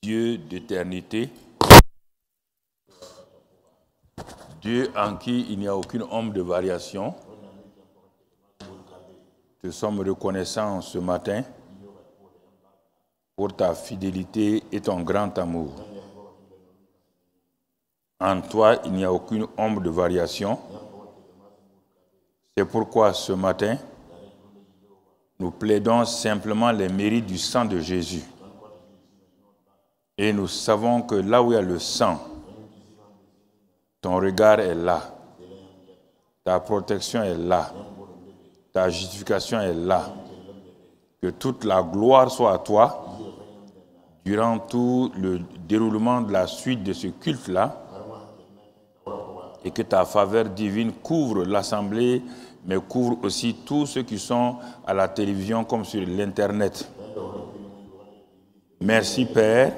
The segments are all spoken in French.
Dieu d'éternité, Dieu en qui il n'y a aucune ombre de variation, te sommes reconnaissants ce matin pour ta fidélité et ton grand amour. En toi, il n'y a aucune ombre de variation. C'est pourquoi ce matin, nous plaidons simplement les mérites du sang de Jésus. Et nous savons que là où il y a le sang, ton regard est là. Ta protection est là. Ta justification est là. Que toute la gloire soit à toi durant tout le déroulement de la suite de ce culte-là et que ta faveur divine couvre l'assemblée, mais couvre aussi tous ceux qui sont à la télévision comme sur l'Internet. Merci Père,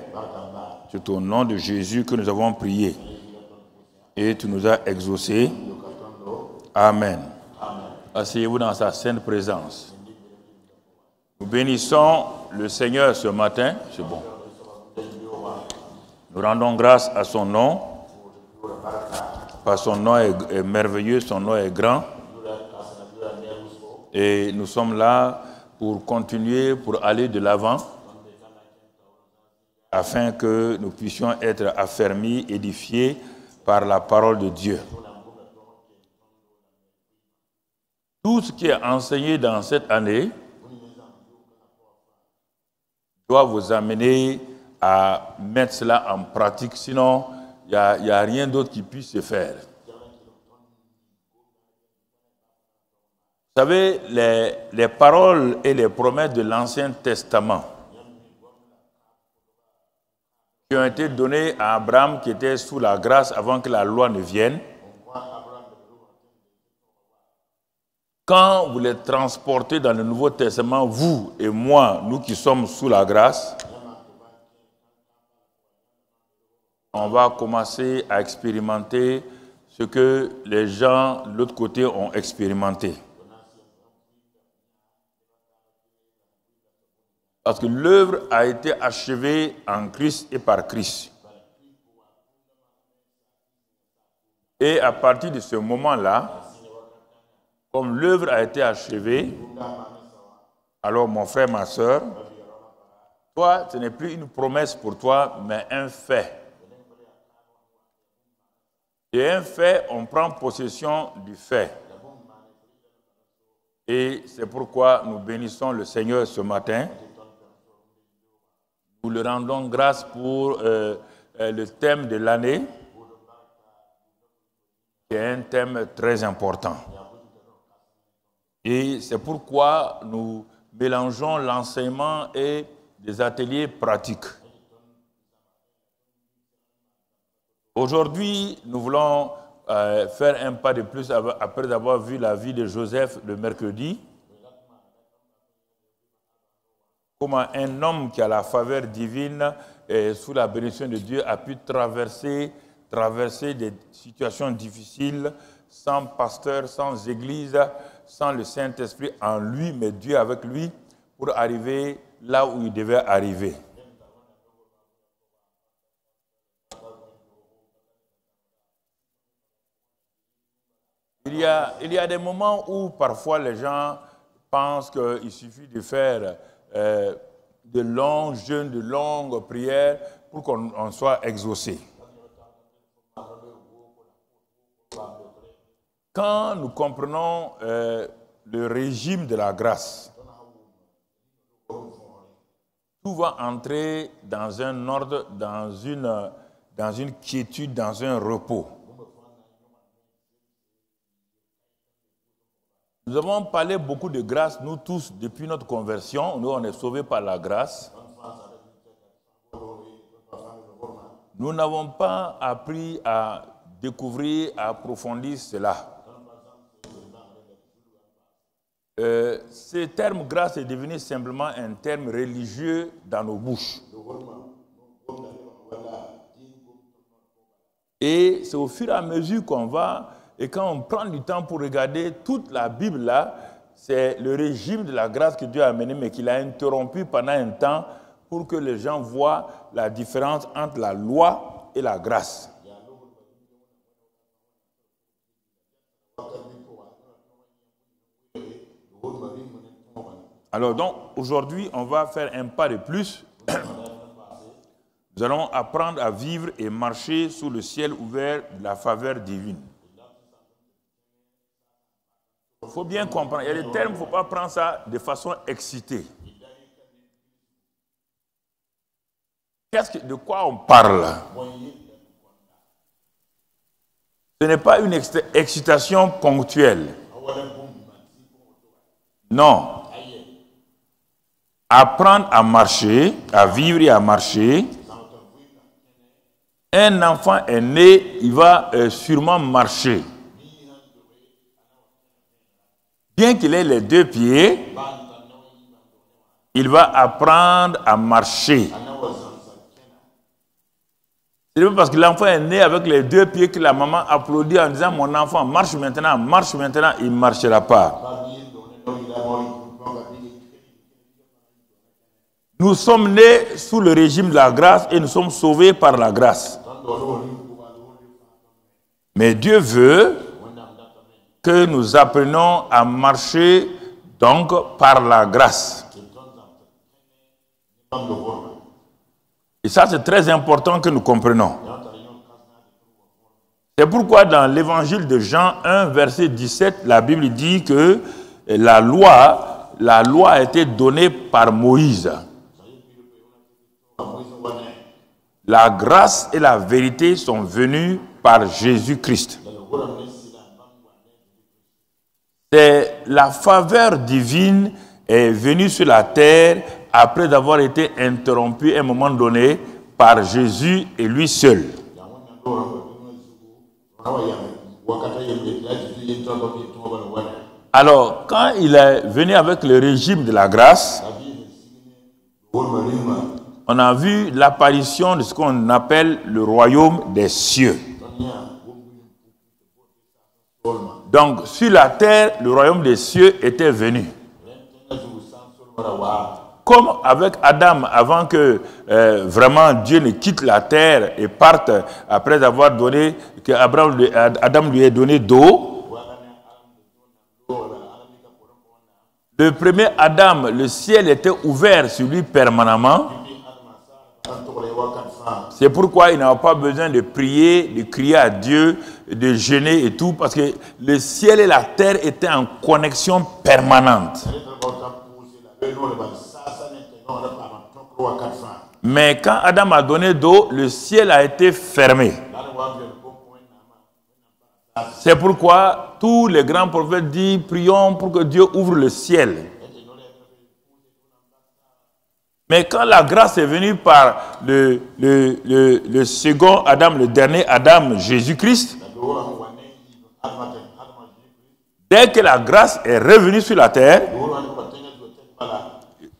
c'est au nom de Jésus que nous avons prié et tu nous as exaucés. Amen. Asseyez-vous dans sa sainte présence. Nous bénissons le Seigneur ce matin, c'est bon. Nous rendons grâce à son nom, parce que son nom est merveilleux, son nom est grand. Et nous sommes là pour continuer, pour aller de l'avant, afin que nous puissions être affermis, édifiés par la parole de Dieu. Tout ce qui est enseigné dans cette année doit vous amener à mettre cela en pratique, sinon il n'y a rien d'autre qui puisse se faire. Vous savez, les paroles et les promesses de l'Ancien Testament qui ont été données à Abraham qui était sous la grâce avant que la loi ne vienne, quand vous les transportez dans le Nouveau Testament, vous et moi, nous qui sommes sous la grâce, on va commencer à expérimenter ce que les gens de l'autre côté ont expérimenté. Parce que l'œuvre a été achevée en Christ et par Christ. Et à partir de ce moment-là, comme l'œuvre a été achevée, alors mon frère, ma soeur, toi, ce n'est plus une promesse pour toi, mais un fait. Et un fait, on prend possession du fait. Et c'est pourquoi nous bénissons le Seigneur ce matin. Nous le rendons grâce pour le thème de l'année, qui est un thème très important. Et c'est pourquoi nous mélangeons l'enseignement et des ateliers pratiques. Aujourd'hui, nous voulons faire un pas de plus après avoir vu la vie de Joseph le mercredi. Comment un homme qui a la faveur divine et sous la bénédiction de Dieu a pu traverser des situations difficiles sans pasteur, sans église, sans le Saint-Esprit en lui, mais Dieu avec lui, pour arriver là où il devait arriver. Il y a des moments où parfois les gens pensent qu'il suffit de faire de longs jeûnes, de longues prières pour qu'on soit exaucé. Quand nous comprenons le régime de la grâce, tout va entrer dans un ordre, dans une quiétude, dans un repos. Nous avons parlé beaucoup de grâce, nous tous, depuis notre conversion. Nous, on est sauvés par la grâce. Nous n'avons pas appris à découvrir, à approfondir cela. Ce terme grâce est devenu simplement un terme religieux dans nos bouches. Et c'est au fur et à mesure qu'on va, et quand on prend du temps pour regarder toute la Bible là, c'est le régime de la grâce que Dieu a amené, mais qu'il a interrompu pendant un temps pour que les gens voient la différence entre la loi et la grâce. Alors donc, aujourd'hui, on va faire un pas de plus. Nous allons apprendre à vivre et marcher sous le ciel ouvert de la faveur divine. Il faut bien comprendre. Il y a des termes, il ne faut pas prendre ça de façon excitée. De quoi on parle? Ce n'est pas une excitation ponctuelle. Non. Apprendre à marcher, à vivre et à marcher. Un enfant est né, il va sûrement marcher. Bien qu'il ait les deux pieds, il va apprendre à marcher. C'est pas parce que l'enfant est né avec les deux pieds que la maman applaudit en disant « Mon enfant, marche maintenant, il ne marchera pas. » Nous sommes nés sous le régime de la grâce et nous sommes sauvés par la grâce. Mais Dieu veut que nous apprenions à marcher donc par la grâce. Et ça, c'est très important que nous comprenions. C'est pourquoi dans l'évangile de Jean 1, verset 17, la Bible dit que la loi a été donnée par Moïse. La grâce et la vérité sont venues par Jésus-Christ. C'est la faveur divine est venue sur la terre après avoir été interrompue à un moment donné par Jésus et lui seul. Alors, quand il est venu avec le régime de la grâce, on a vu l'apparition de ce qu'on appelle le royaume des cieux. Donc, sur la terre, le royaume des cieux était venu. Comme avec Adam, avant que vraiment Dieu ne quitte la terre et parte après avoir donné, que Adam lui ait donné d'eau. Le premier Adam, le ciel était ouvert sur lui permanemment. C'est pourquoi il n'a pas besoin de prier, de crier à Dieu, de jeûner et tout, parce que le ciel et la terre étaient en connexion permanente. Mais quand Adam a donné d'eau, le ciel a été fermé. C'est pourquoi tous les grands prophètes disent, prions pour que Dieu ouvre le ciel. Mais quand la grâce est venue par le second Adam, le dernier Adam, Jésus-Christ, dès que la grâce est revenue sur la terre,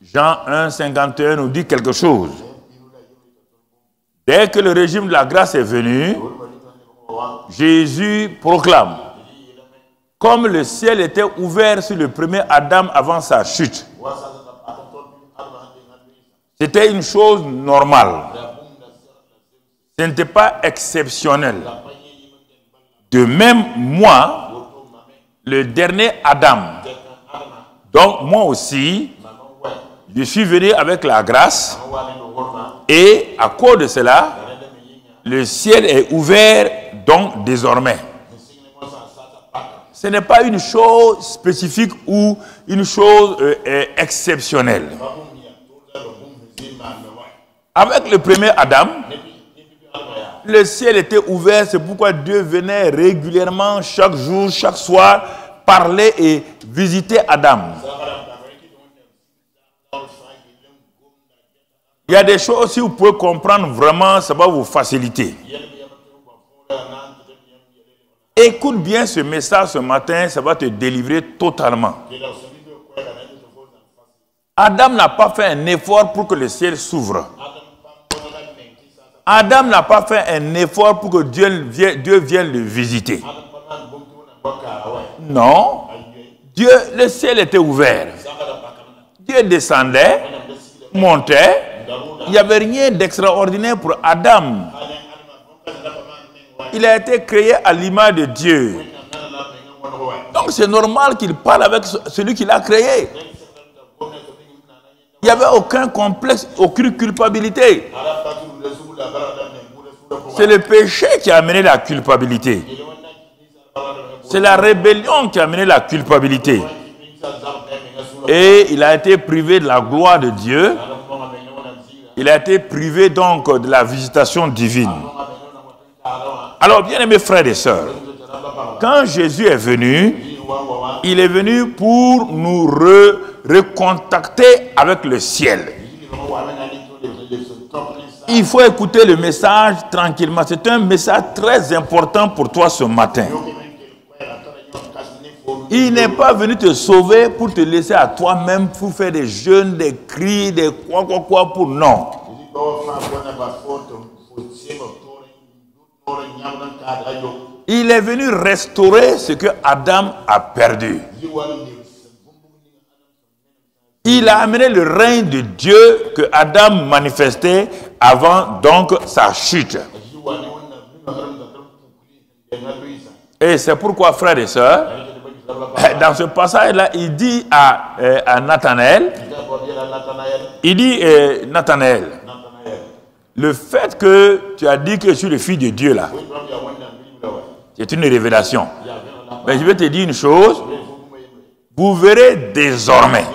Jean 1, 51 nous dit quelque chose. Dès que le régime de la grâce est venu, Jésus proclame, comme le ciel était ouvert sur le premier Adam avant sa chute, c'était une chose normale. Ce n'était pas exceptionnel. De même, moi, le dernier Adam, donc moi aussi, je suis venu avec la grâce et à cause de cela, le ciel est ouvert donc désormais. Ce n'est pas une chose spécifique ou une chose exceptionnelle. Avec le premier Adam, le ciel était ouvert, c'est pourquoi Dieu venait régulièrement, chaque jour, chaque soir, parler et visiter Adam. Il y a des choses, si vous pouvez comprendre vraiment, ça va vous faciliter. Écoute bien ce message ce matin, ça va te délivrer totalement. Adam n'a pas fait un effort pour que le ciel s'ouvre. Adam n'a pas fait un effort pour que Dieu vienne le visiter. Non. Le ciel était ouvert. Dieu descendait, montait, Il n'y avait rien d'extraordinaire pour Adam. Il a été créé à l'image de Dieu. Donc c'est normal qu'il parle avec celui qui l'a créé. Il n'y avait aucun complexe, aucune culpabilité. C'est le péché qui a amené la culpabilité. C'est la rébellion qui a amené la culpabilité. Et il a été privé de la gloire de Dieu. Il a été privé donc de la visitation divine. Alors, bien-aimés frères et sœurs, quand Jésus est venu, il est venu pour nous recontacter avec le ciel. Il faut écouter le message tranquillement. C'est un message très important pour toi ce matin. Il n'est pas venu te sauver pour te laisser à toi-même, pour faire des jeûnes, des cris, des quoi, pour non. Il est venu restaurer ce que Adam a perdu. Il a amené le règne de Dieu que Adam manifestait avant donc sa chute. Et c'est pourquoi, frères et sœurs, dans ce passage-là, il dit à Nathanaël, Nathanaël, le fait que tu as dit que je suis le fils de Dieu là, c'est une révélation. Mais je vais te dire une chose, vous verrez désormais,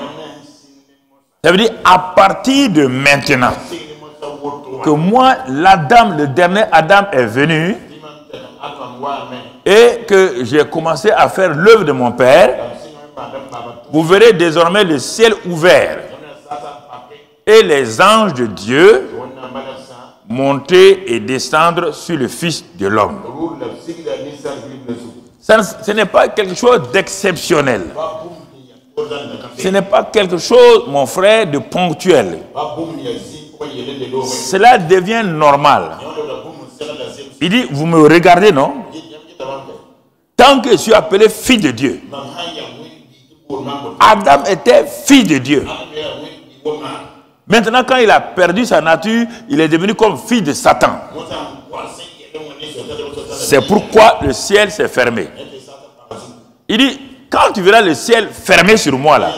ça veut dire à partir de maintenant, que moi, l'Adam, le dernier Adam est venu, et que j'ai commencé à faire l'œuvre de mon Père, vous verrez désormais le ciel ouvert et les anges de Dieu monter et descendre sur le Fils de l'homme. Ce n'est pas quelque chose d'exceptionnel. Ce n'est pas quelque chose, mon frère, de ponctuel. Cela devient normal. Il dit, vous me regardez, non? Tant que je suis appelé fils de Dieu. Adam était fils de Dieu. Maintenant, quand il a perdu sa nature, il est devenu comme fils de Satan. C'est pourquoi le ciel s'est fermé. Il dit, quand tu verras le ciel fermé sur moi là,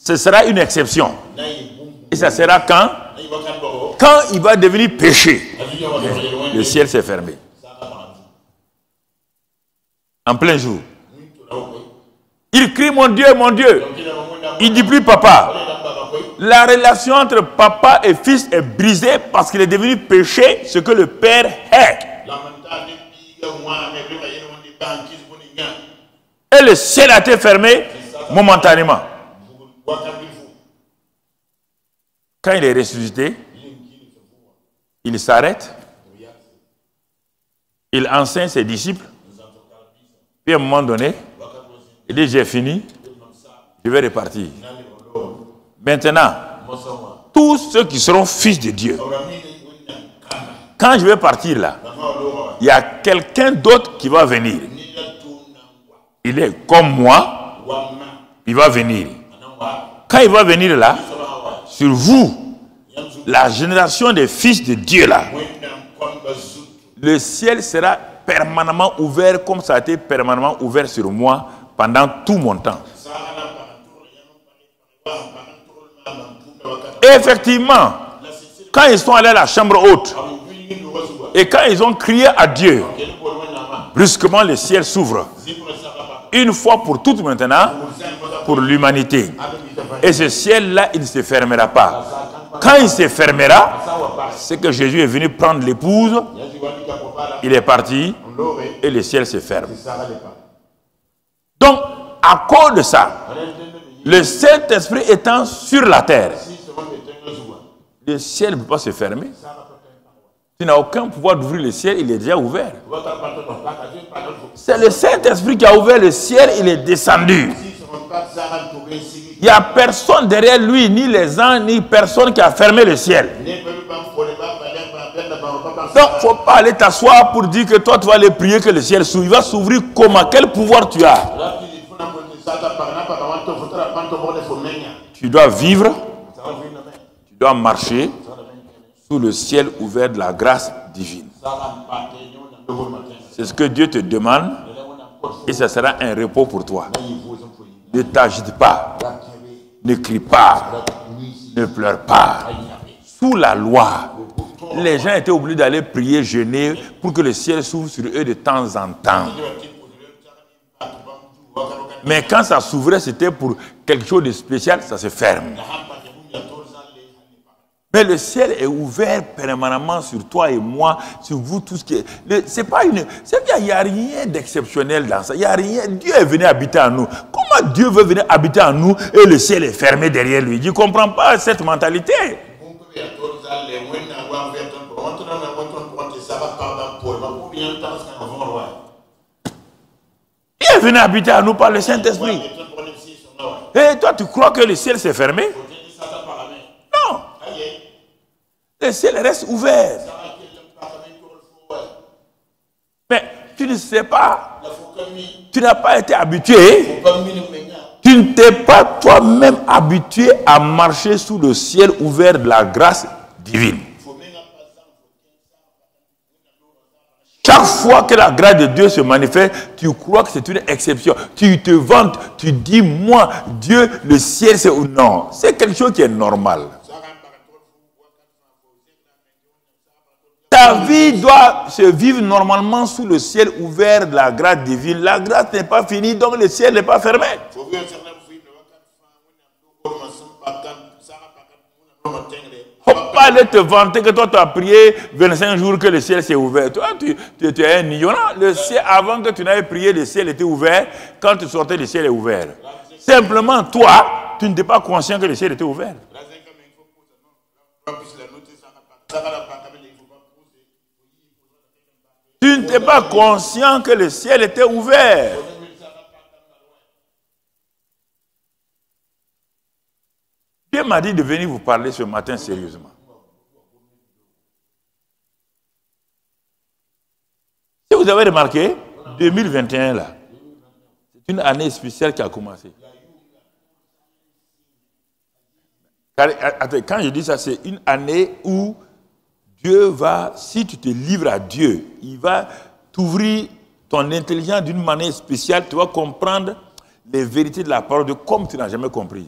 ce sera une exception. Et ça sera quand? Quand il va devenir péché. Le ciel s'est fermé. En plein jour. Il crie, mon Dieu, mon Dieu. Il ne dit plus papa. La relation entre papa et fils est brisée parce qu'il est devenu péché, ce que le Père est. Et le ciel a été fermé momentanément. Quand il est ressuscité, il s'arrête. Il enseigne ses disciples. Puis à un moment donné, il dit, j'ai fini, je vais repartir. Maintenant, tous ceux qui seront fils de Dieu, quand je vais partir là, il y a quelqu'un d'autre qui va venir. Il est comme moi, il va venir. Quand il va venir là, sur vous, la génération des fils de Dieu là, le ciel sera permanemment ouvert comme ça a été permanemment ouvert sur moi pendant tout mon temps. Et effectivement, quand ils sont allés à la chambre haute et quand ils ont crié à Dieu, brusquement le ciel s'ouvre. Une fois pour toutes maintenant, pour l'humanité. Et ce ciel-là, il ne se fermera pas. Quand il se fermera, c'est que Jésus est venu prendre l'épouse, il est parti et le ciel se ferme. Donc, à cause de ça, le Saint-Esprit étant sur la terre, le ciel ne peut pas se fermer. Tu n'as aucun pouvoir d'ouvrir le ciel, il est déjà ouvert. C'est le Saint-Esprit qui a ouvert le ciel, il est descendu. Il n'y a personne derrière lui, ni les anges, ni personne qui a fermé le ciel. Donc, il ne faut pas aller t'asseoir pour dire que toi, tu vas aller prier que le ciel s'ouvre. Il va s'ouvrir comment? Quel pouvoir tu as? Tu dois vivre. Tu dois marcher sous le ciel ouvert de la grâce divine. C'est ce que Dieu te demande et ce sera un repos pour toi. Ne t'agite pas, ne crie pas, ne pleure pas. Sous la loi, les gens étaient obligés d'aller prier, jeûner pour que le ciel s'ouvre sur eux de temps en temps. Mais quand ça s'ouvrait, c'était pour quelque chose de spécial, ça se ferme. Mais le ciel est ouvert permanemment sur toi et moi, sur vous tous. C'est pas une. Il n'y a rien d'exceptionnel dans ça. Il n'y a rien. Dieu est venu habiter en nous. Comment Dieu veut venir habiter en nous et le ciel est fermé derrière lui? Je ne comprends pas cette mentalité. Il est venu habiter en nous par le Saint-Esprit. Et toi, tu crois que le ciel s'est fermé? Non. Le ciel reste ouvert. Mais tu ne sais pas. Tu n'as pas été habitué. Tu ne t'es pas toi-même habitué à marcher sous le ciel ouvert de la grâce divine. Chaque fois que la grâce de Dieu se manifeste, tu crois que c'est une exception. Tu te vantes, tu dis, moi, Dieu, le ciel, c'est... Non, c'est quelque chose qui est normal. Ta vie doit se vivre normalement sous le ciel ouvert de la grâce divine. La grâce n'est pas finie, donc le ciel n'est pas fermé. Il ne faut pas aller te vanter que toi tu as prié 25 jours que le ciel s'est ouvert. Toi, tu es un ignorant. Le ciel, avant que tu n'avais prié, le ciel était ouvert. Quand tu sortais, le ciel est ouvert. Simplement, toi, tu n'étais pas conscient que le ciel était ouvert. Tu n'étais pas conscient que le ciel était ouvert. Dieu m'a dit de venir vous parler ce matin sérieusement. Si vous avez remarqué, 2021 là, c'est une année spéciale qui a commencé. Quand je dis ça, c'est une année où Dieu va, si tu te livres à Dieu, il va t'ouvrir ton intelligence d'une manière spéciale. Tu vas comprendre les vérités de la parole de comme tu n'as jamais compris.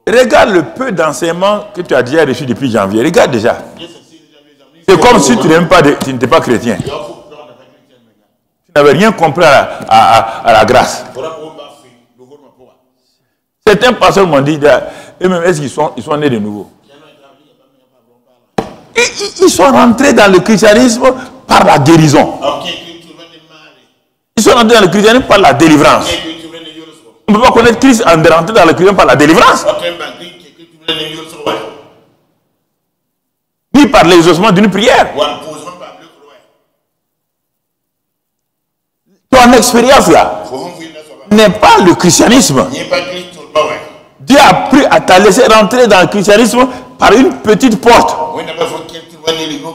Regarde le peu d'enseignements que tu as déjà reçu depuis janvier. Regarde déjà. C'est comme si tu n'étais pas chrétien. Tu n'avais rien compris à la grâce. Certains pasteurs m'ont dit, eux-mêmes, est-ce qu'ils sont nés de nouveau? Ils sont rentrés dans le christianisme par la guérison. Ils sont rentrés dans le christianisme par la délivrance. On ne peut pas connaître Christ en rentrant dans le christianisme par la délivrance. Ni par l'exaucement d'une prière. Ton expérience là n'est pas le christianisme. Dieu a pris à t'a laissé rentrer dans le christianisme par une petite porte.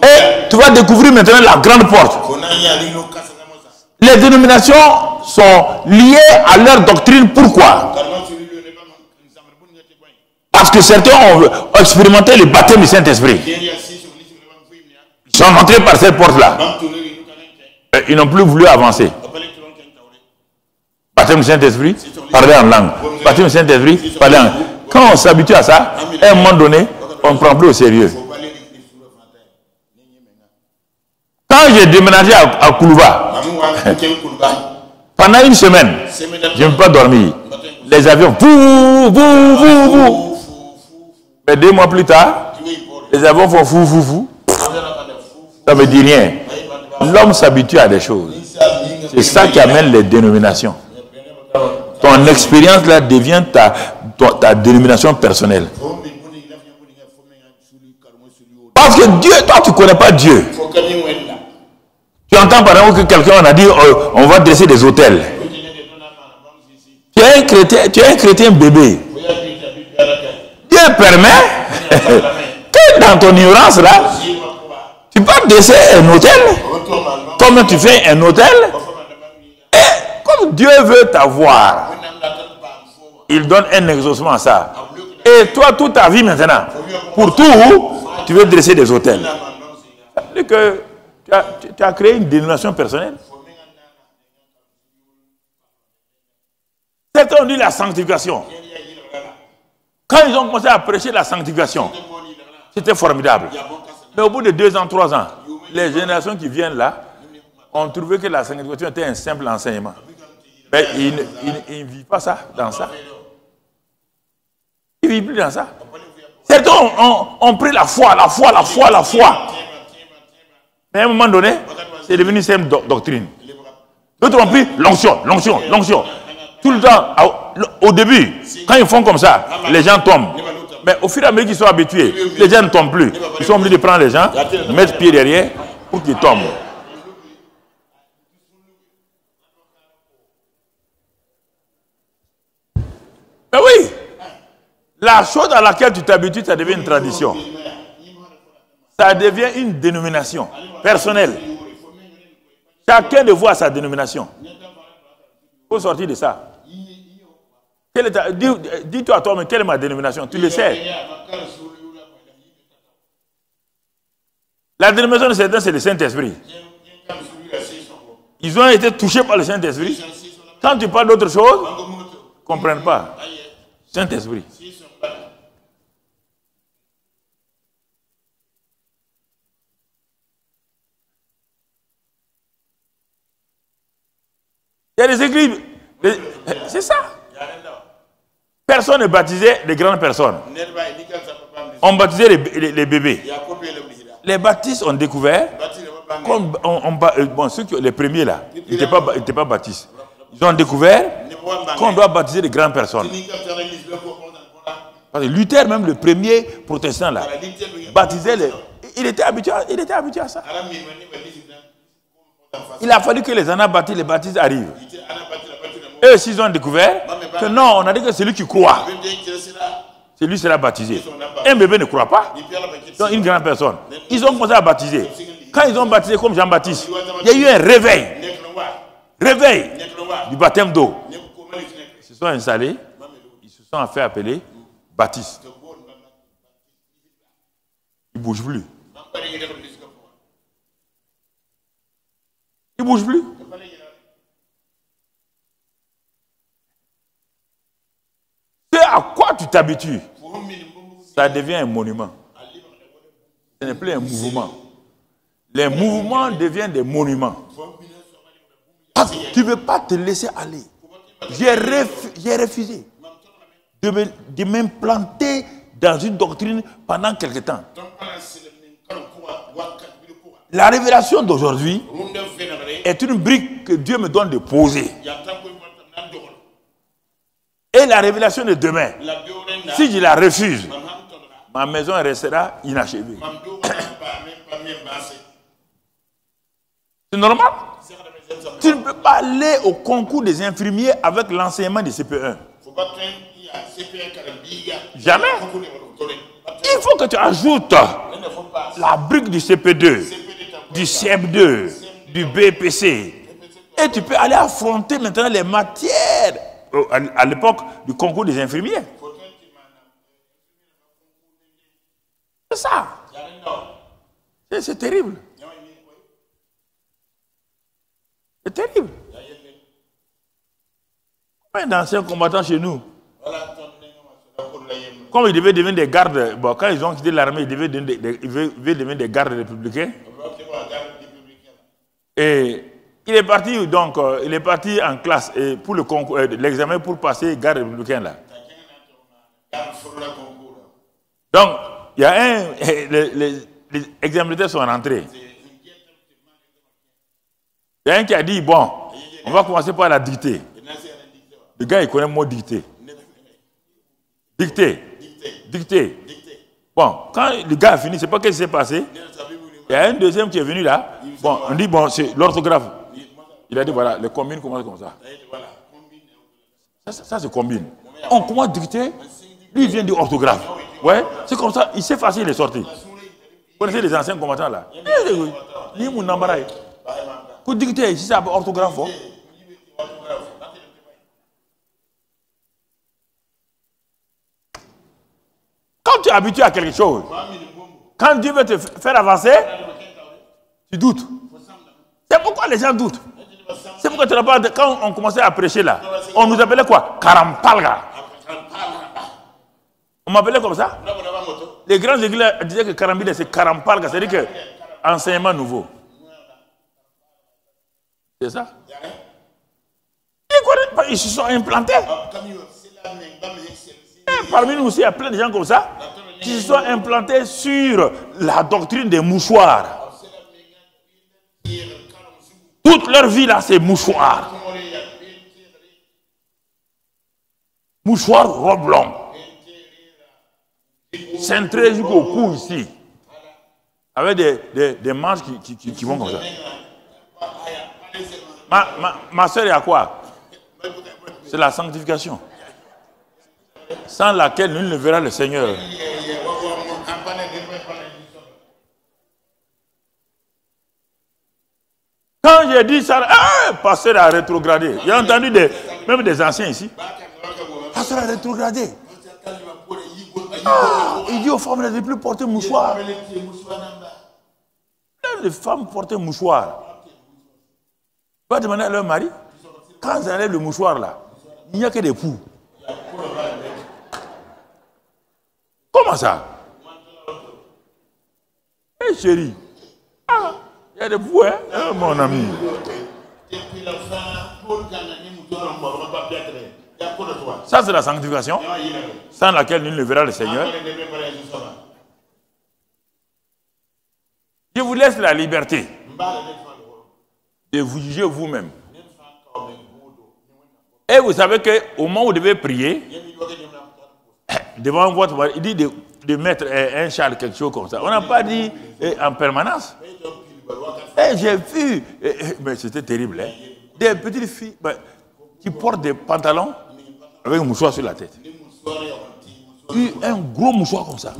Et tu vas découvrir maintenant la grande porte. Les dénominations sont liées à leur doctrine. Pourquoi? Parce que certains ont expérimenté le baptême du Saint-Esprit. Ils sont rentrés par cette porte-là. Ils n'ont plus voulu avancer. Baptême du Saint-Esprit, parler en langue. Baptême du Saint-Esprit, parler en langue. Quand on s'habitue à ça, à un moment donné, on ne prend plus au sérieux. Quand j'ai déménagé à Koulouba, pendant une semaine, je ne peux pas dormir. Les avions, mais 2 mois plus tard, les avions font fou. Ça ne me dit rien. L'homme s'habitue à des choses. C'est ça qui amène les dénominations. Ton expérience là devient ta dénomination personnelle. Parce que Dieu, toi tu ne connais pas Dieu. Tu entends par exemple que quelqu'un a dit on va dresser des autels. Tu es un chrétien bébé. Dieu permet que dans ton ignorance là, tu peux dresser un autel. Comme tu fais un autel. Et comme Dieu veut t'avoir, il donne un exaucement à ça. Et toi, toute ta vie maintenant, pour tout, tu veux dresser des hôtels. C'est-à-dire que tu as créé une dénomination personnelle. Certains ont dit la sanctification. Quand ils ont commencé à prêcher la sanctification, c'était formidable. Mais au bout de 2 ans, 3 ans, les générations qui viennent là ont trouvé que la sanctification était un simple enseignement. Mais ils ne vivent pas ça, dans ça. Ils ne vivent plus dans ça. Certains ont pris la foi. Mais à un moment donné, c'est devenu une simple doctrine. D'autres ont pris l'onction. Tout le temps, au début, quand ils font comme ça, les gens tombent. Mais au fur et à mesure qu'ils sont habitués, les gens ne tombent plus. Ils sont obligés de prendre les gens, de mettre pied derrière pour qu'ils tombent. Mais oui, la chose à laquelle tu t'habitues, ça devient une tradition. Ça devient une dénomination personnelle. Chacun de vous a sa dénomination. Il faut sortir de ça. Dis-toi à toi, mais quelle est ma dénomination? Tu le sais. La dénomination de certains, c'est le Saint-Esprit. Ils ont été touchés par le Saint-Esprit. Quand tu parles d'autre chose, ils ne comprennent pas. Saint-Esprit. Il y a des églises. C'est ça. Personne ne baptisait les grandes personnes. On baptisait les bébés. Les baptistes ont découvert, comme les premiers là, ils n'étaient pas baptistes. Ils ont découvert qu'on doit baptiser les grandes personnes. Parce que Luther, même le premier protestant là, baptisait les... Il était habitué à ça. Il a fallu que les anabaptistes, les baptistes arrivent. Eux aussi, ils ont découvert que non, on a dit que celui qui croit, celui sera baptisé. Un bébé ne croit pas. Donc une grande personne. Ils ont commencé à baptiser. Quand ils ont baptisé comme Jean-Baptiste, il y a eu un réveil. Réveil du baptême d'eau. Ils se sont installés, ils se sont fait appeler baptistes. Ils ne bougent plus. Ils ne bougent plus. C'est à quoi tu t'habitues. Ça devient un monument. Ce n'est plus un mouvement. Les mouvements deviennent des monuments. Tu ne veux pas te laisser aller. J'ai refusé de m'implanter dans une doctrine pendant quelque temps. La révélation d'aujourd'hui est une brique que Dieu me donne de poser. Et la révélation de demain, si je la refuse, ma maison restera inachevée. C'est normal. Tu ne peux pas aller au concours des infirmiers avec l'enseignement de CP1. Jamais. Il faut que tu ajoutes la brique du CP2, du CM2, du BPC. Et tu peux aller affronter maintenant les matières à l'époque du concours des infirmiers. C'est ça. C'est terrible. C'est terrible. Combien d'anciens combattants chez nous? Comme ils devaient devenir des gardes, bon, quand ils ont quitté l'armée, ils devaient devenir des gardes républicains. Et il est parti donc, il est parti en classe et pour le concours, l'examen pour passer garde républicain là. Donc, il y a les examinateurs sont rentrés. Il y a un qui a dit, bon, on va commencer par la dictée. Le gars, il connaît le mot dictée. Dictée. Bon, quand le gars a fini, c'est pas ce qui s'est passé. Il y a un deuxième qui est venu là. Bon, on dit, bon, c'est l'orthographe. Il a dit, voilà, les combines commencent comme ça. Ça se combine. On commence à dicter, lui, il vient du orthographe. Ouais, c'est comme ça, il s'est facile, il est sorti. Vous connaissez les anciens combattants là? Ni mon nambaraï. Pour dicter, ici, c'est orthographe. Quand tu es habitué à quelque chose, quand Dieu veut te faire avancer, tu doutes. C'est pourquoi les gens doutent. C'est pourquoi tu n'as pas. Quand on commençait à prêcher là, on nous appelait quoi? Karampalga. On m'appelait comme ça. Les grands églises disaient que Karambile c'est Karampalga, c'est-à-dire que enseignement nouveau. C'est ça? Ils se sont implantés. Et parmi nous aussi, il y a plein de gens comme ça qui se sont implantés sur la doctrine des mouchoirs. Toute leur vie là, c'est mouchoir. Mouchoir robe longue. Centré jusqu'au cou ici. Avec des manches qui vont comme ça. Ma soeur est à quoi? C'est la sanctification. Sans laquelle nul ne verra le Seigneur. Quand j'ai dit ça, pasteur a rétrogradé. J'ai entendu même des anciens ici. Pasteur a rétrogradé. Il dit aux femmes, elles ne plus porter mouchoir. Les femmes portaient mouchoir. Tu vas demander à leur mari, quand ils enlèvent le mouchoir là, il n'y a que des poux. Comment ça? Eh chérie, il y a des poux, hein, mon ami. Ça c'est la sanctification, sans laquelle nul ne verra le Seigneur. Je vous laisse la liberté de vous juger vous-même. Et vous savez qu'au moment où vous devez prier, devant votre mari, il dit de mettre un châle, quelque chose comme ça. On n'a pas dit en permanence. Et j'ai vu, mais c'était terrible, hein, des petites filles qui portent des pantalons avec un mouchoir sur la tête. Un gros mouchoir comme ça.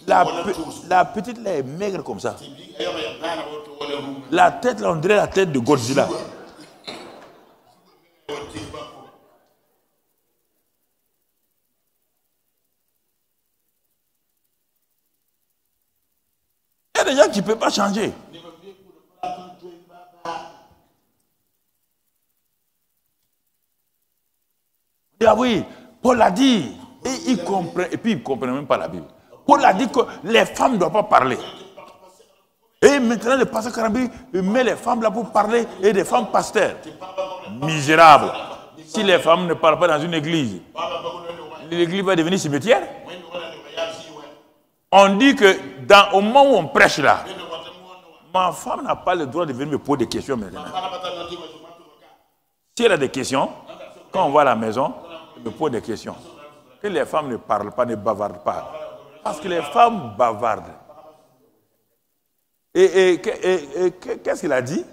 La petite là est maigre comme ça. La tête là, on dirait la tête de Godzilla. Il y a des gens qui ne peuvent pas changer. Ah oui, Paul a dit, et il comprend, et puis il ne comprend même pas la Bible. Paul a dit que les femmes ne doivent pas parler. Et maintenant, le pasteur Karambi met les femmes là pour parler et des femmes pasteurs. Misérables. Si les femmes ne parlent pas dans une église, l'église va devenir cimetière. On dit que au moment où on prêche là, ma femme n'a pas le droit de venir me poser des questions maintenant. Si elle a des questions, quand on va à la maison, elle me pose des questions. Que les femmes ne parlent pas, ne bavardent pas. Parce que les femmes bavardent. Et qu'est-ce qu'il a dit?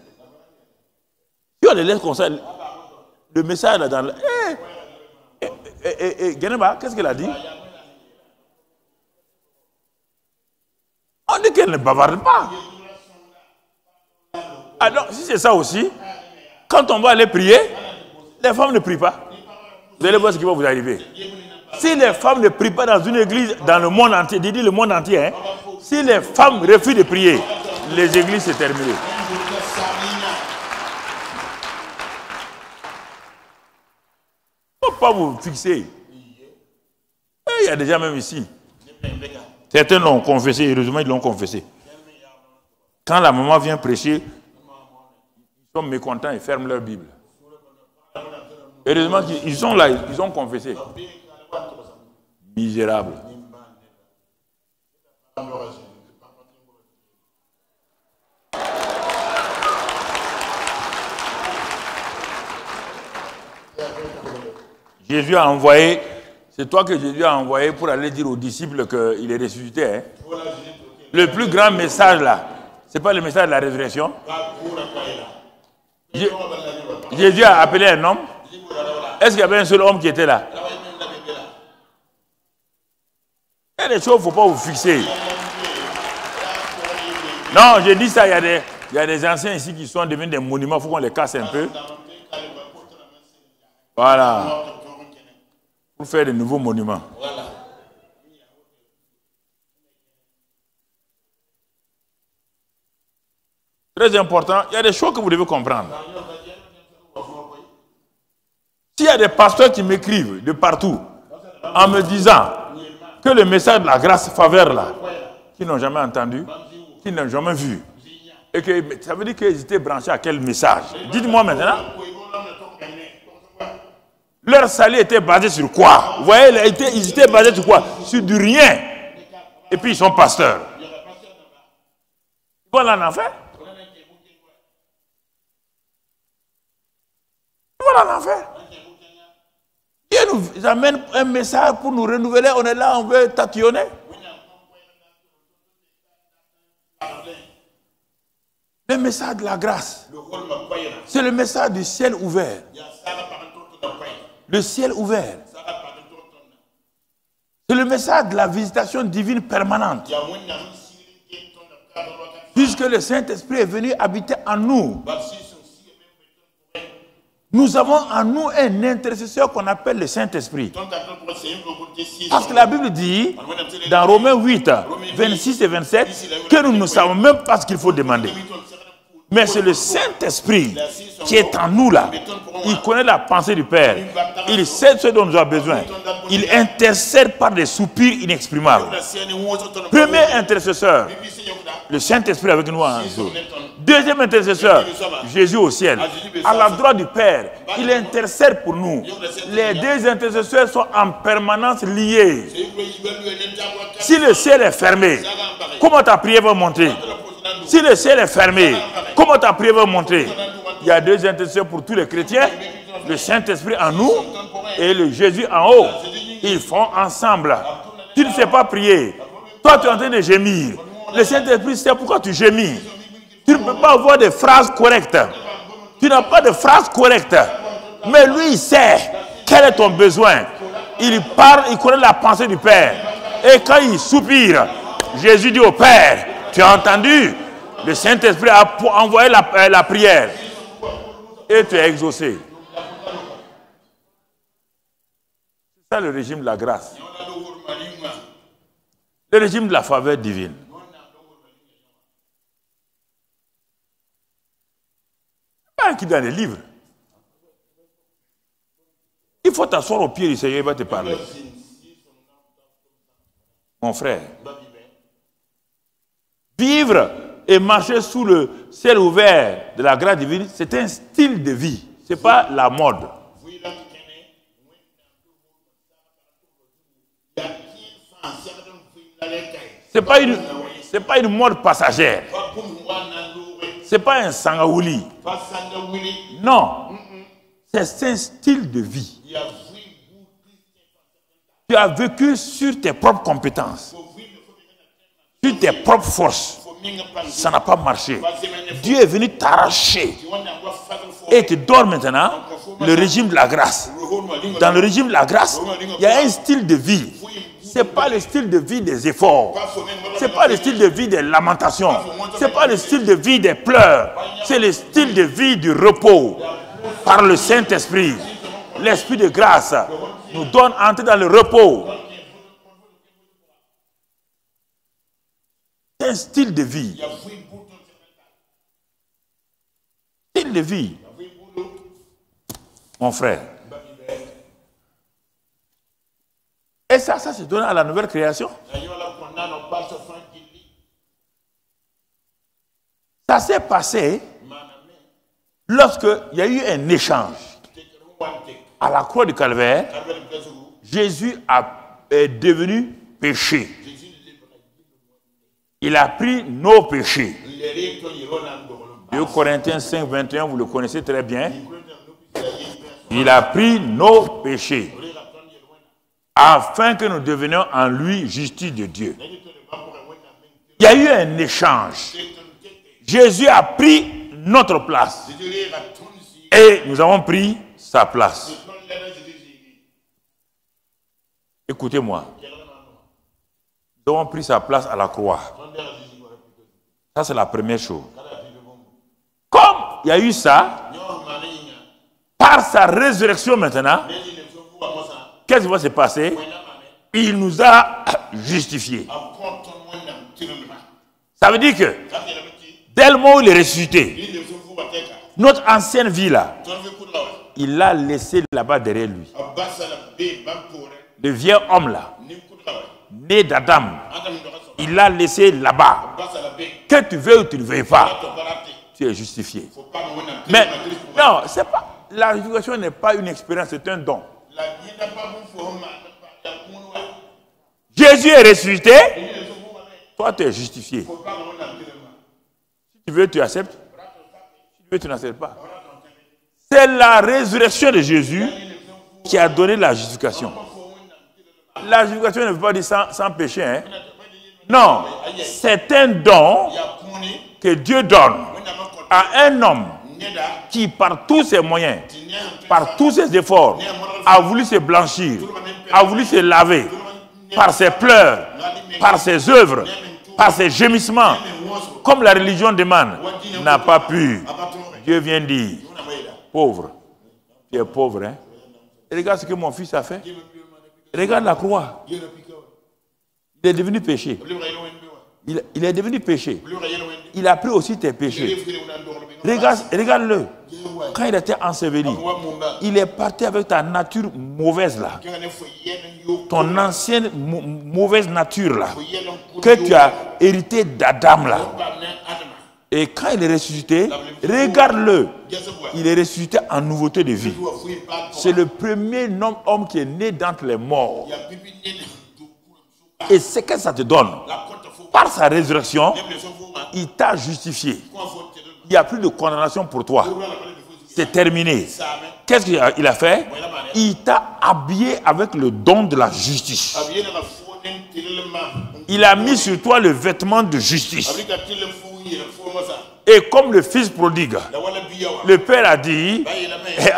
Si on les laisse comme ça, le message là dans le... Geneba, qu'est-ce qu'il a dit? On dit qu'elle ne bavarde pas. Alors, si c'est ça aussi, quand on va aller prier, les femmes ne prient pas. Vous allez voir ce qui va vous arriver. Si les femmes ne prient pas dans une église, dans le monde entier, dis le monde entier, hein, si les femmes refusent de prier, les églises c'est terminé. Il ne faut pas vous fixer. Il y a des gens même ici. Certains l'ont confessé, heureusement ils l'ont confessé. Quand la maman vient prêcher, ils sont mécontents et ferment leur Bible. Heureusement qu'ils sont là, ils ont confessé. Misérables. Jésus a envoyé, c'est toi que Jésus a envoyé pour aller dire aux disciples qu'il est ressuscité. Hein? Le plus grand message là, ce n'est pas le message de la résurrection. Jésus a appelé un homme. Est-ce qu'il y avait un seul homme qui était là? Il y a des choses, il ne faut pas vous fixer. Non, j'ai dit ça, il y a des anciens ici qui sont devenus des monuments, il faut qu'on les casse un peu. Voilà. Pour faire de nouveaux monuments. Très important, il y a des choses que vous devez comprendre. S'il y a des pasteurs qui m'écrivent de partout en me disant que le message de la grâce faveur là, qui n'ont jamais entendu, qui n'ont jamais vu, et que ça veut dire qu'ils étaient branchés à quel message? Dites-moi maintenant. Leur salut était basé sur quoi? Vous voyez, ils étaient basés sur quoi? Sur du rien. Et puis ils sont pasteurs. Ils vont en enfer. Ils vont en enfer. Dieu nous amène un message pour nous renouveler. On est là, on veut tatillonner. Le message de la grâce, c'est le message du ciel ouvert. Le ciel ouvert. C'est le message de la visitation divine permanente. Puisque le Saint-Esprit est venu habiter en nous. Nous avons en nous un intercesseur qu'on appelle le Saint-Esprit. Parce que la Bible dit, dans Romains 8, 26 et 27, que nous ne savons même pas ce qu'il faut demander. Mais c'est le Saint-Esprit qui est en nous là. Il connaît la pensée du Père. Il sait ce dont nous avons besoin. Il intercède par des soupirs inexprimables. Premier intercesseur, le Saint-Esprit avec nous en nous. Deuxième intercesseur, Jésus au ciel. À la droite du Père, il intercède pour nous. Les deux intercesseurs sont en permanence liés. Si le ciel est fermé, comment ta prière va monter? Si le ciel est fermé, comment ta prière va monter? Il y a deux intercesseurs pour tous les chrétiens, le Saint-Esprit en nous et le Jésus en haut. Ils font ensemble. Tu ne sais pas prier. Toi, tu es en train de gémir. Le Saint-Esprit sait pourquoi tu gémis. Tu ne peux pas avoir des phrases correctes. Tu n'as pas de phrases correctes. Mais lui, il sait quel est ton besoin. Il parle, il connaît la pensée du Père. Et quand il soupire, Jésus dit au Père, tu as entendu? Le Saint-Esprit a envoyé la prière. Et tu es exaucé. C'est ça le régime de la grâce. Le régime de la faveur divine. Pas qui dans les livres. Il faut t'asseoir au pied du Seigneur, il va te parler. Mon frère. Vivre et marcher sous le ciel ouvert de la grâce divine, c'est un style de vie. Ce n'est pas la mode. Ce n'est pas une mode passagère. Ce n'est pas un sangaouli. Non. C'est un style de vie. Tu as vécu sur tes propres compétences, sur tes propres forces. Ça n'a pas marché. Dieu est venu t'arracher. Et te donne maintenant le régime de la grâce. Dans le régime de la grâce, il y a un style de vie. Ce n'est pas le style de vie des efforts. Ce n'est pas le style de vie des lamentations. Ce n'est pas le style de vie des pleurs. C'est le style de vie du repos. Par le Saint-Esprit. L'Esprit de grâce nous donne à entrer dans le repos. C'est un style de vie. Style de vie. Mon frère. Et ça se donne à la nouvelle création. Ça s'est passé lorsqu'il y a eu un échange. À la croix du Calvaire, Jésus est devenu péché. Il a pris nos péchés. 2 Corinthiens 5, 21, vous le connaissez très bien. Il a pris nos péchés afin que nous devenions en lui justice de Dieu. Il y a eu un échange. Jésus a pris notre place et nous avons pris sa place. Écoutez-moi. Nous avons pris sa place à la croix. Ça, c'est la première chose. Comme il y a eu ça, par sa résurrection maintenant, qu'est-ce qui va se passer? Il nous a justifiés. Ça veut dire que Tellement il est ressuscité. Notre ancienne vie là, il l'a laissé là-bas derrière lui. Le vieux homme là, né d'Adam, il l'a laissé là-bas. Que tu veux ou tu ne veux pas, tu es justifié. Mais non, c'est pas, la justification n'est pas une expérience, c'est un don. Jésus est ressuscité, toi tu es justifié. Si tu veux, tu acceptes. Si tu veux, tu n'acceptes pas. C'est la résurrection de Jésus qui a donné la justification. La justification ne veut pas dire sans péché. Hein? Non, c'est un don que Dieu donne à un homme qui, par tous ses moyens, par tous ses efforts, a voulu se blanchir, a voulu se laver, par ses pleurs, par ses œuvres, par ses gémissements, comme la religion demande, n'a pas pu. Dieu vient dire, pauvre, tu es pauvre, hein? Et regarde ce que mon fils a fait. Regarde la croix. Il est devenu péché. Il est devenu péché. Il a pris aussi tes péchés. Regarde-le. Quand il était enseveli, il est parti avec ta nature mauvaise là. Ton ancienne mauvaise nature là. Que tu as hérité d'Adam là. Et quand il est ressuscité, regarde-le. Il est ressuscité en nouveauté de vie. C'est le premier homme qui est né d'entre les morts. Et c'est que ça te donne. Par sa résurrection, il t'a justifié. Il n'y a plus de condamnation pour toi. C'est terminé. Qu'est-ce qu'il a fait? Il t'a habillé avec le don de la justice. Il a mis sur toi le vêtement de justice. Et comme le fils prodigue, le père a dit,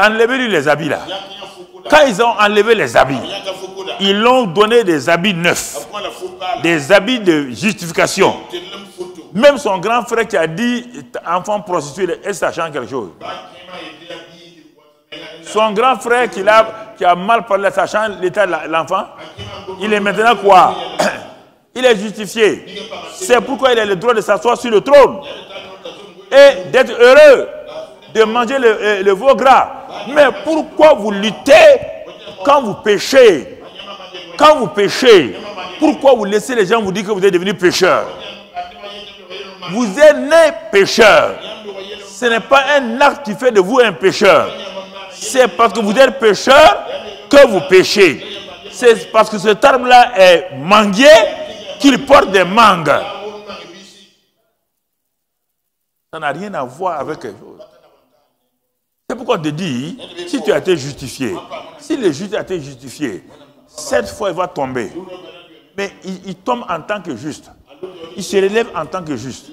enlevez-lui les habits là. Quand ils ont enlevé les habits, ils l'ont donné des habits neufs, des habits de justification. Même son grand frère qui a dit, enfant prostitué, est-ce que ça change quelque chose? Son grand frère qui a mal parlé, ça change l'état de l'enfant? Il est maintenant quoi? Il est justifié. C'est pourquoi il a le droit de s'asseoir sur le trône. Et d'être heureux de manger le veau gras. Mais pourquoi vous luttez quand vous péchez? Quand vous péchez, pourquoi vous laissez les gens vous dire que vous êtes devenus pécheurs? Vous êtes né pécheur. Ce n'est pas un acte qui fait de vous un pécheur. C'est parce que vous êtes pécheur que vous péchez. C'est parce que cet arbre-là est manguier qu'il porte des mangues. Ça n'a rien à voir avec quelque chose. C'est pourquoi on te dit, si tu as été justifié, si le juste a été justifié, cette fois il va tomber. Mais il tombe en tant que juste. Il se relève en tant que juste.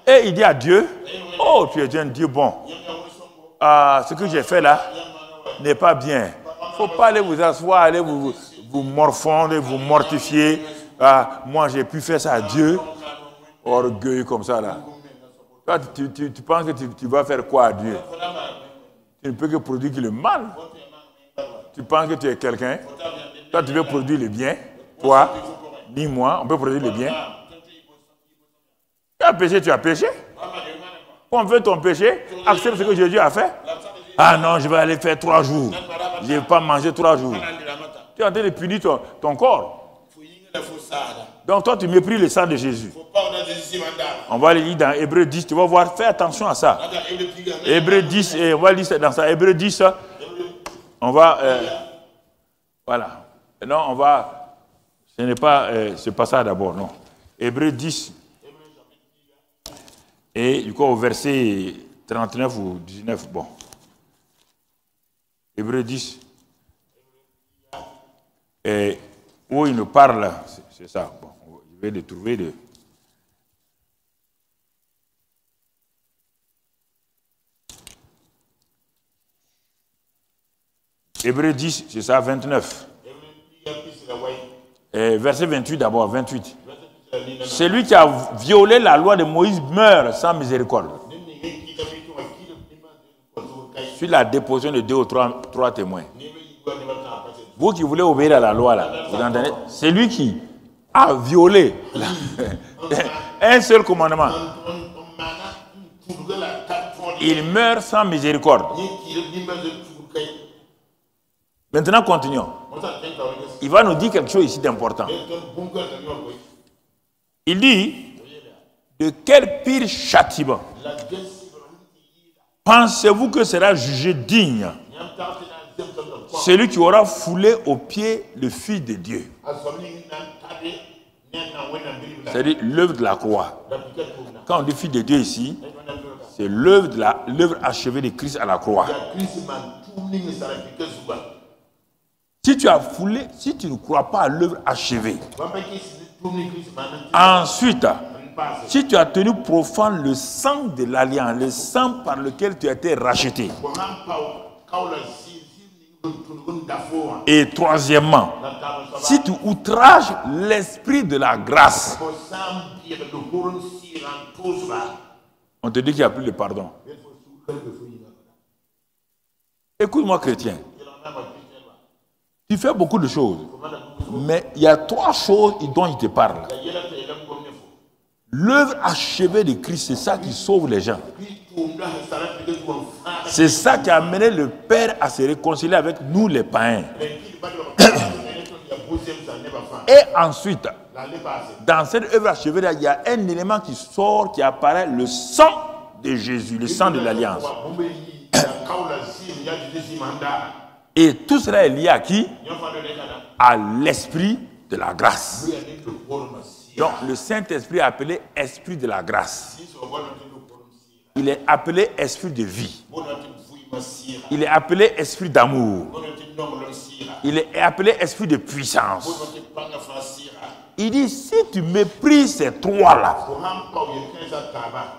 Et il dit à Dieu, oh, tu es un Dieu bon. Ce que j'ai fait là n'est pas bien. Il ne faut pas aller vous asseoir, aller vous morfondre, vous mortifier. Moi, j'ai pu faire ça à Dieu. Orgueil comme ça là. Toi, tu penses que tu vas faire quoi à Dieu? Tu ne peux que produire le mal. Tu penses que tu es quelqu'un. Toi, tu veux produire le bien. Toi, ni moi, on peut produire le bien. Tu as péché, tu as péché. On veut ton péché, accepte ce que Jésus a fait. Ah non, je vais aller faire 3 jours. Je ne vais pas manger 3 jours. Tu es en train de punir ton corps. Donc toi, tu méprises le sang de Jésus. On va le lire dans Hébreux 10, tu vas voir, fais attention à ça. Hébreux 10, et on va lire dans ça. Hébreux 10, on va... voilà. Non, on va... Ce n'est pas ça d'abord, non. Hébreux 10, et du coup au verset 39 ou 19, bon. Hébreux 10, et où il nous parle, c'est ça. Bon, je vais le trouver de... Hébreux 10, c'est ça, 29. Et verset 28 d'abord, 28. Celui qui a violé la loi de Moïse meurt sans miséricorde. Sur la déposition de 2 ou 3 témoins. Vous qui voulez obéir à la loi, là, vous entendez? C'est lui qui a violé un seul commandement. Il meurt sans miséricorde. Maintenant, continuons. Il va nous dire quelque chose ici d'important. Il dit, de quel pire châtiment pensez-vous que sera jugé digne celui qui aura foulé aux pieds le Fils de Dieu? C'est-à-dire l'œuvre de la croix. Quand on dit Fils de Dieu ici, c'est l'œuvre achevée de Christ à la croix. Si tu as foulé, si tu ne crois pas à l'œuvre achevée, ensuite, si tu as tenu profane le sang de l'alliance, le sang par lequel tu as été racheté, et troisièmement, si tu outrages l'esprit de la grâce, on te dit qu'il n'y a plus de pardon. Écoute-moi, chrétien. Tu fais beaucoup de choses, mais il y a 3 choses dont il te parle. L'œuvre achevée de Christ, c'est ça qui sauve les gens. C'est ça qui a amené le Père à se réconcilier avec nous les païens. Et ensuite, dans cette œuvre achevée, il y a un élément qui sort, qui apparaît, le sang de Jésus, le sang de l'Alliance. Et tout cela est lié à qui? À l'esprit de la grâce. Donc le Saint-Esprit est appelé esprit de la grâce. Il est appelé esprit de vie. Il est appelé esprit d'amour. Il est appelé esprit de puissance. Il dit, si tu méprises ces 3-là,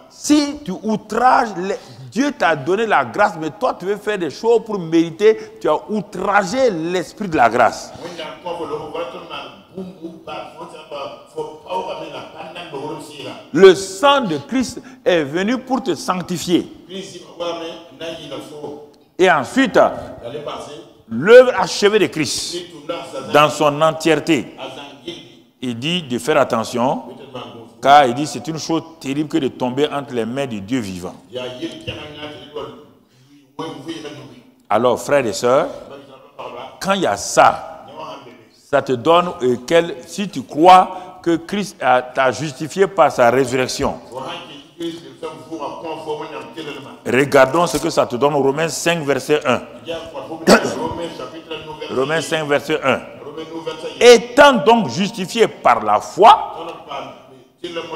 si tu outrages, Dieu t'a donné la grâce, mais toi tu veux faire des choses pour mériter, tu as outragé l'esprit de la grâce. Le sang de Christ est venu pour te sanctifier. Et ensuite, l'œuvre achevée de Christ, dans son entièreté, il dit de faire attention, car il dit c'est une chose terrible que de tomber entre les mains du Dieu vivant. Alors, frères et sœurs, quand il y a ça, ça te donne si tu crois que Christ t'a justifié par sa résurrection. Regardons ce que ça te donne au Romains 5, verset 1. Romains 5, verset 1. Étant donc justifiés par la foi,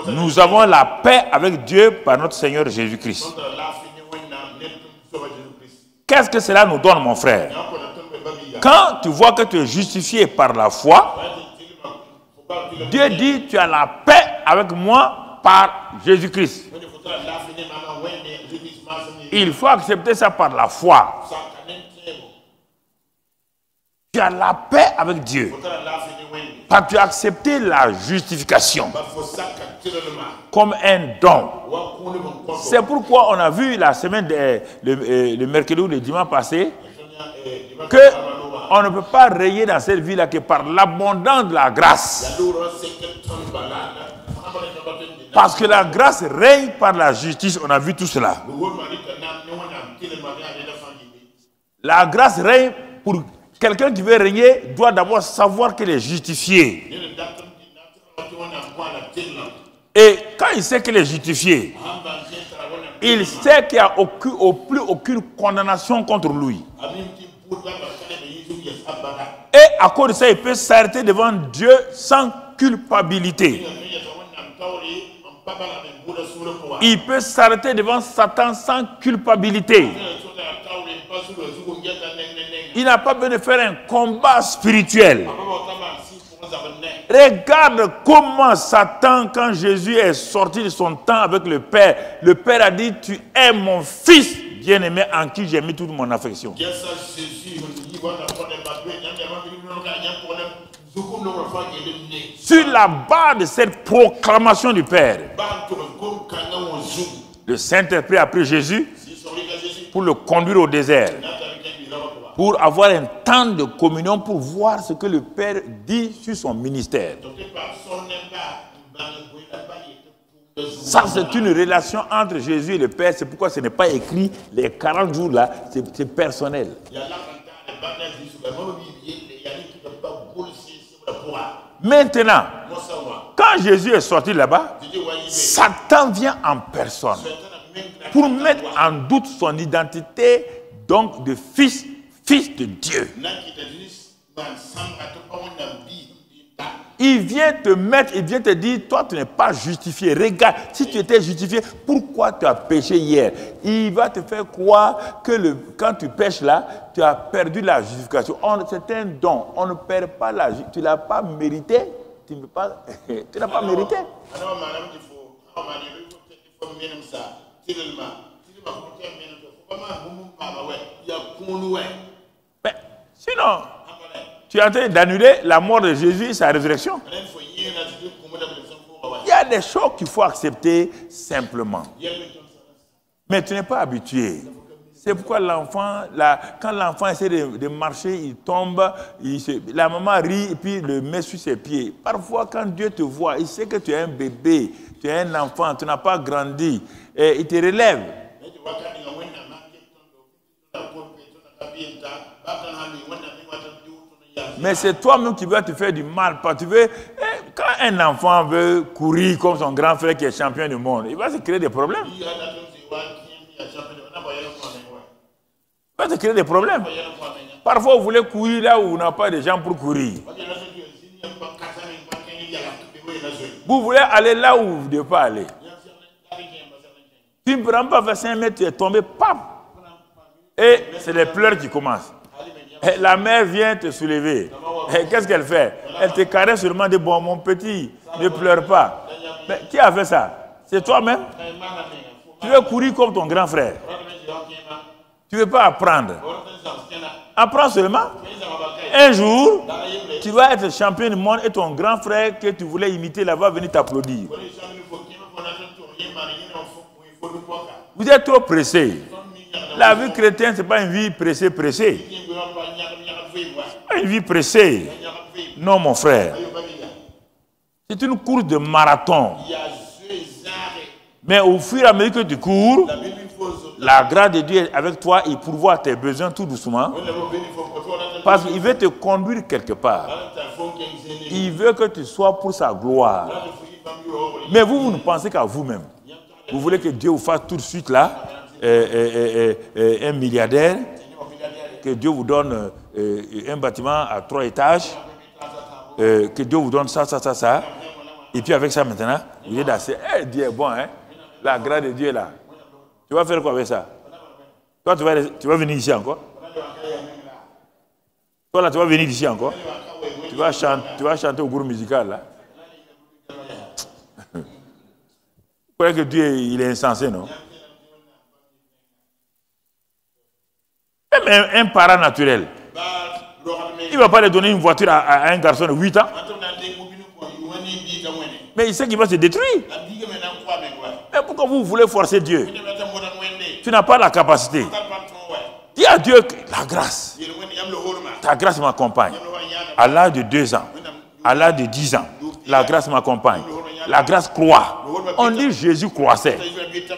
nous avons la paix avec Dieu par notre Seigneur Jésus-Christ. Qu'est-ce que cela nous donne, mon frère? Quand tu vois que tu es justifié par la foi, Dieu dit, tu as la paix avec moi par Jésus-Christ. Il faut accepter ça par la foi. Tu as la paix avec Dieu. Parce que tu as accepté la justification comme un don. C'est pourquoi on a vu la semaine, le mercredi ou le dimanche passé, qu'on ne peut pas rayer dans cette vie-là que par l'abondance de la grâce. Parce que la grâce règne par la justice, on a vu tout cela. La grâce règne pour quelqu'un qui veut régner, doit d'abord savoir qu'il est justifié. Et quand il sait qu'il est justifié, il sait qu'il n'y a plus aucune condamnation contre lui. Et à cause de ça, il peut s'arrêter devant Dieu sans culpabilité. Il peut s'arrêter devant Satan sans culpabilité. Il n'a pas besoin de faire un combat spirituel. Regarde comment Satan, quand Jésus est sorti de son temps avec le Père a dit, tu es mon fils bien-aimé en qui j'ai mis toute mon affection. Sur la base de cette proclamation du Père, le Saint-Esprit a pris Jésus pour le conduire au désert, pour avoir un temps de communion, pour voir ce que le Père dit sur son ministère. Ça, c'est une relation entre Jésus et le Père. C'est pourquoi ce n'est pas écrit les 40 jours là, c'est personnel. Maintenant, quand Jésus est sorti là-bas, Satan vient en personne pour mettre en doute son identité, donc de fils de Dieu. Il vient te mettre, il vient te dire, toi tu n'es pas justifié. Regarde, si tu étais justifié, pourquoi tu as péché hier? Il va te faire croire que quand tu pêches là, tu as perdu la justification. C'est un don, on ne perd pas la justification. Tu ne l'as pas mérité, tu n'as pas mérité. Mais sinon, tu es en train d'annuler la mort de Jésus et sa résurrection. Il y a des choses qu'il faut accepter simplement. Mais tu n'es pas habitué. C'est pourquoi l'enfant, quand l'enfant essaie de marcher, il tombe, la maman rit et puis il le met sur ses pieds. Parfois, quand Dieu te voit, il sait que tu es un bébé, tu es un enfant, tu n'as pas grandi, et il te relève. Mais c'est toi-même qui veux te faire du mal. Quand un enfant veut courir comme son grand frère qui est champion du monde, il va se créer des problèmes. Il va se créer des problèmes. Parfois, vous voulez courir là où vous n'avez pas de gens pour courir. Vous voulez aller là où vous ne devez pas aller. Tu ne prends pas 25 mètres, tu es tombé, paf! Et c'est les pleurs qui commencent. Et la mère vient te soulever. Qu'est-ce qu'elle fait? Elle te caresse seulement et dit, bon, mon petit, ne pleure pas. Mais qui a fait ça? C'est toi-même. Tu veux courir comme ton grand frère. Tu ne veux pas apprendre. Apprends seulement. Un jour, tu vas être champion du monde et ton grand frère que tu voulais imiter là va venir t'applaudir. Vous êtes trop pressé. La vie chrétienne, ce n'est pas une vie pressée. Une vie pressée. Non, mon frère. C'est une course de marathon. Mais au fur et à mesure que tu cours, la grâce de Dieu est avec toi, il pourvoit à tes besoins tout doucement. Parce qu'il veut te conduire quelque part. Il veut que tu sois pour sa gloire. Mais vous ne pensez qu'à vous-même. Vous voulez que Dieu vous fasse tout de suite là, un milliardaire, que Dieu vous donne un bâtiment à 3 étages, que Dieu vous donne ça. Et puis avec ça maintenant, vous êtes assez. Dieu est bon, hein? La grâce de Dieu est là. Tu vas faire quoi avec ça? Toi, tu vas venir ici encore? Toi, là, tu vas venir ici encore? Tu vas chanter au groupe musical, là? Vous croyez que Dieu, il est insensé, non? Même un parent naturel, il ne va pas lui donner une voiture à un garçon de 8 ans. Mais il sait qu'il va se détruire. Mais pourquoi vous voulez forcer Dieu? Tu n'as pas la capacité. Dis à Dieu que la grâce, ta grâce m'accompagne. À l'âge de 2 ans, à l'âge de 10 ans, la grâce m'accompagne. La grâce croît. On dit Jésus croissait.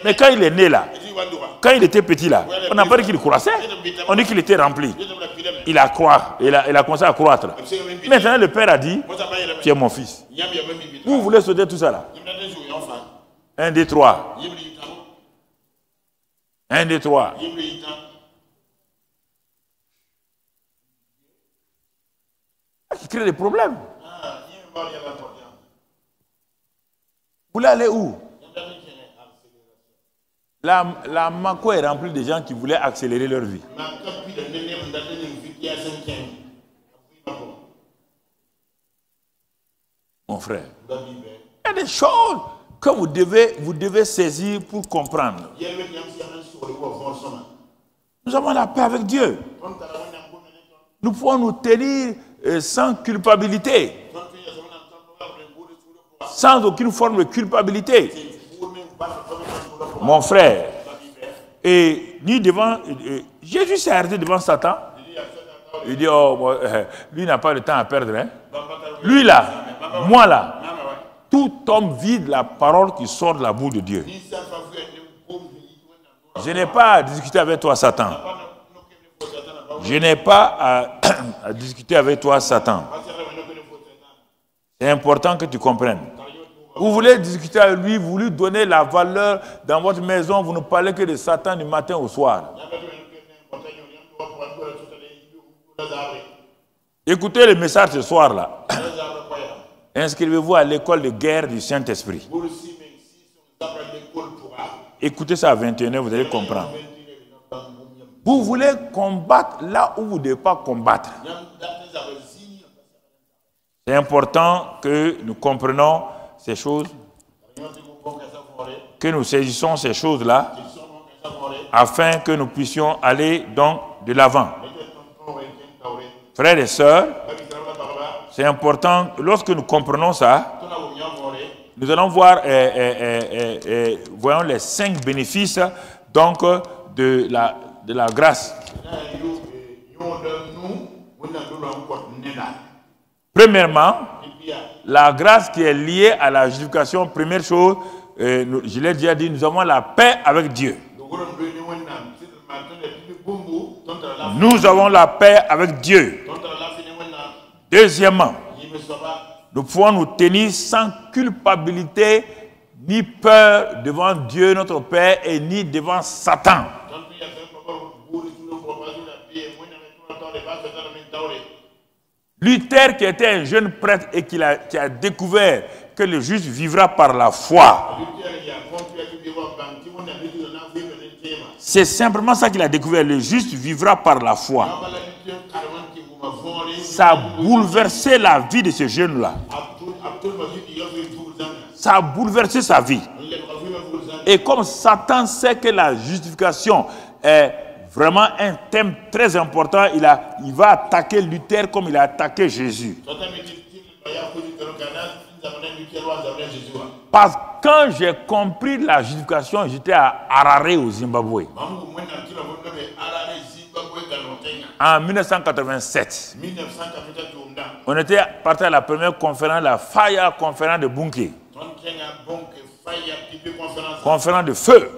Mais quand il est né là, quand il était petit là, on n'a pas dit qu'il croissait. On dit qu'il était rempli. Il a commencé à croître. Maintenant le Père a dit, tu es mon fils. Vous voulez sauter tout ça là? 1, 2, 3. 1, 2, 3. Qui crée des problèmes. Vous voulez aller où? La Mako est remplie de gens qui voulaient accélérer leur vie. Mon frère, il y a des choses que vous devez saisir pour comprendre. Nous avons la paix avec Dieu. Nous pouvons nous tenir sans culpabilité. Sans aucune forme de culpabilité. Mon frère, et ni devant Jésus s'est arrêté devant Satan. Il dit, oh, lui n'a pas de temps à perdre. Hein? Lui là, moi là, tout Tout homme vit de la parole qui sort de la bouche de Dieu. Je n'ai pas à discuter avec toi, Satan. Je n'ai pas à discuter avec toi, Satan. C'est important que tu comprennes. Vous voulez discuter avec lui, vous lui donnez la valeur dans votre maison, vous ne parlez que de Satan du matin au soir. Écoutez le message ce soir-là. Inscrivez-vous à l'école de guerre du Saint-Esprit. Écoutez ça à 21h, vous allez comprendre. Vous voulez combattre là où vous ne devez pas combattre. C'est important que nous comprenions ces choses, que nous saisissons ces choses-là, afin que nous puissions aller donc de l'avant. Frères et sœurs, c'est important, lorsque nous comprenons ça, nous allons voir voyons les 5 bénéfices donc, de la grâce. Premièrement, la grâce qui est liée à la justification, première chose, je l'ai déjà dit, nous avons la paix avec Dieu. Nous avons la paix avec Dieu. Deuxièmement, nous pouvons nous tenir sans culpabilité ni peur devant Dieu notre Père et ni devant Satan. Luther, qui était un jeune prêtre et qui a découvert que le juste vivra par la foi. C'est simplement ça qu'il a découvert. Le juste vivra par la foi. Ça a bouleversé la vie de ce jeune-là. Ça a bouleversé sa vie. Et comme Satan sait que la justification est vraiment un thème très important, il va attaquer Luther comme il a attaqué Jésus. Parce que quand j'ai compris la justification, j'étais à Harare au Zimbabwe. En 1987. On était parti à la première conférence, la Fire conférence de Bunké. Conférence de feu.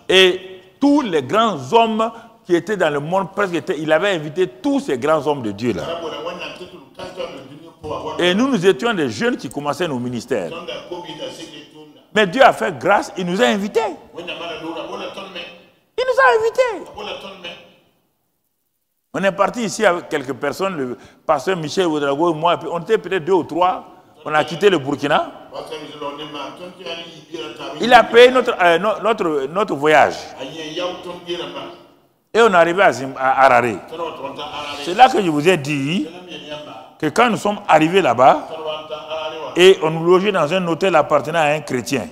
Et tous les grands hommes qui étaient dans le monde, presque il avait invité tous ces grands hommes de Dieu là. Et nous étions des jeunes qui commençaient nos ministères. Mais Dieu a fait grâce, il nous a invités. Il nous a invités. On est parti ici avec quelques personnes, le pasteur Michel Ouedraogo et moi, on était peut-être 2 ou 3. On a quitté le Burkina. Il a payé notre voyage. Et on est arrivé à Harare. C'est là que je vous ai dit que quand nous sommes arrivés là-bas, et on nous logeait dans un hôtel appartenant à un chrétien,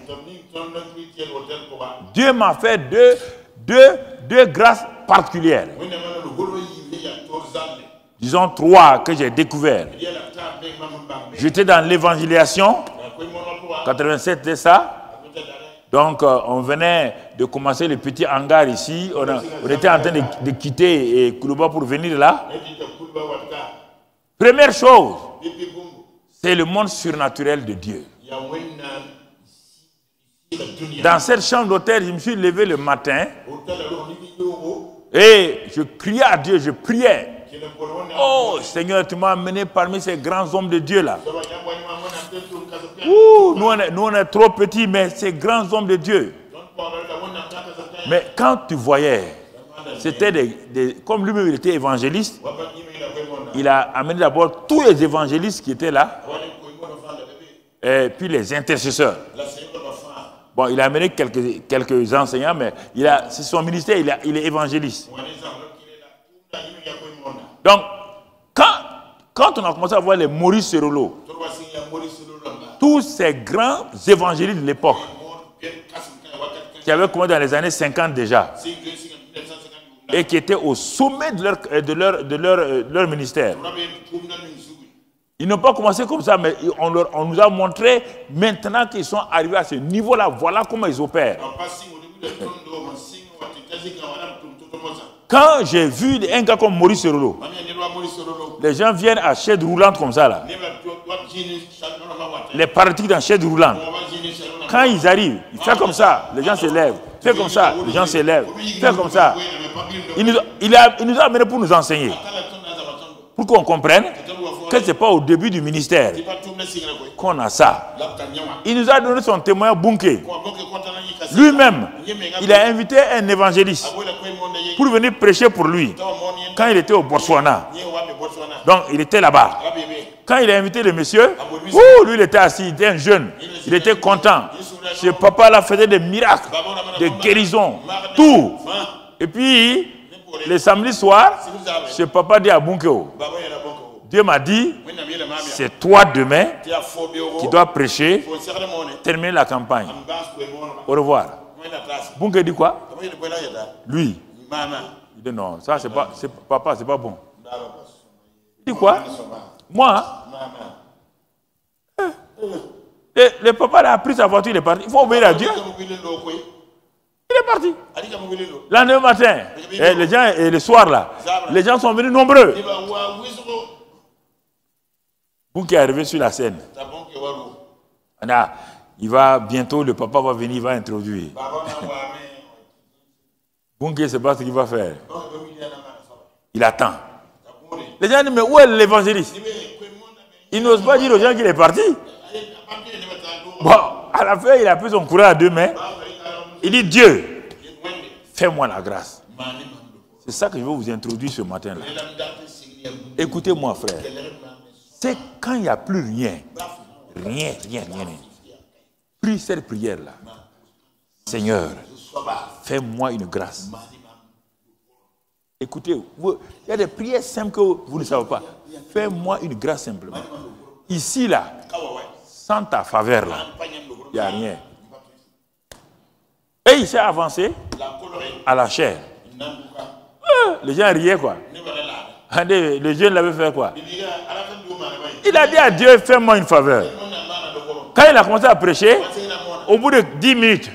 Dieu m'a fait deux grâces particulières. Disons 3 que j'ai découvert. J'étais dans l'évangélisation, 87 c'est ça. Donc on venait de commencer le petit hangar ici. On était en train de quitter Koulouba pour venir là. Première chose, c'est le monde surnaturel de Dieu. Dans cette chambre d'hôtel, je me suis levé le matin et je criais à Dieu, je priais. Oh Seigneur, tu m'as amené parmi ces grands hommes de Dieu là. Nous on est trop petits, mais ces grands hommes de Dieu. Mais quand tu voyais, c'était comme lui-même il était évangéliste, il a amené d'abord tous les évangélistes qui étaient là, et puis les intercesseurs. Bon, il a amené quelques enseignants, mais c'est son ministère, il est évangéliste. Donc, quand on a commencé à voir les Maurice Serolo, tous ces grands évangélistes de l'époque, qui avaient commencé dans les années 50 déjà, et qui étaient au sommet de leur ministère. Ils n'ont pas commencé comme ça, mais on nous a montré maintenant qu'ils sont arrivés à ce niveau-là, voilà comment ils opèrent. Quand j'ai vu un gars comme Maurice Serolo, les gens viennent à chaise roulante comme ça là. les paralytiques dans chaise roulante. Quand ils arrivent, il fait comme ça, les gens se lèvent. Fait comme ça, les gens se lèvent. Fait comme ça. Il nous a amené pour nous enseigner. Pour qu'on comprenne que ce n'est pas au début du ministère qu'on a ça. Il nous a donné son témoin Bunke. Lui-même, il a invité un évangéliste pour venir prêcher pour lui quand il était au Botswana. Donc, il était là-bas. Quand il a invité le monsieur, lui, il était assis, il était un jeune. Il était content. Ce papa-là faisait des miracles, des guérisons, tout. Et puis, le samedi soir, ce papa dit à Bunkeo, Dieu m'a dit, c'est toi demain qui dois prêcher, terminer la campagne. Au revoir. Bunkeo dit quoi? Lui. Il dit non, ça c'est pas, papa, c'est pas bon. Il dit quoi? Moi, le papa a pris sa voiture, il est parti. Il faut obéir à Dieu. Il est parti. Le lendemain matin, les gens, et le soir là, les gens sont venus nombreux. Bunke est arrivé sur la scène. Il va bientôt, le papa va venir, il va introduire. Bunke ne sait pas ce qu'il va faire. Il attend. Les gens disent, mais où est l'évangéliste? Il n'ose pas dire aux gens qu'il est parti. Bon, à la fin, il a pris son courage à deux mains. Il dit, Dieu, fais-moi la grâce. C'est ça que je veux vous introduire ce matin-là. Écoutez-moi, frère. C'est quand il n'y a plus rien. Rien. Prie cette prière-là. Seigneur, fais-moi une grâce. Écoutez, il y a des prières simples que vous ne savez pas. Fais-moi une grâce simplement. Ici, là, sans ta faveur, là, il n'y a rien. Et il s'est avancé à la chair. Les gens riaient, quoi. Le jeune l'avait fait quoi? Il a dit à Dieu, fais-moi une faveur. Quand il a commencé à prêcher, au bout de 10 minutes,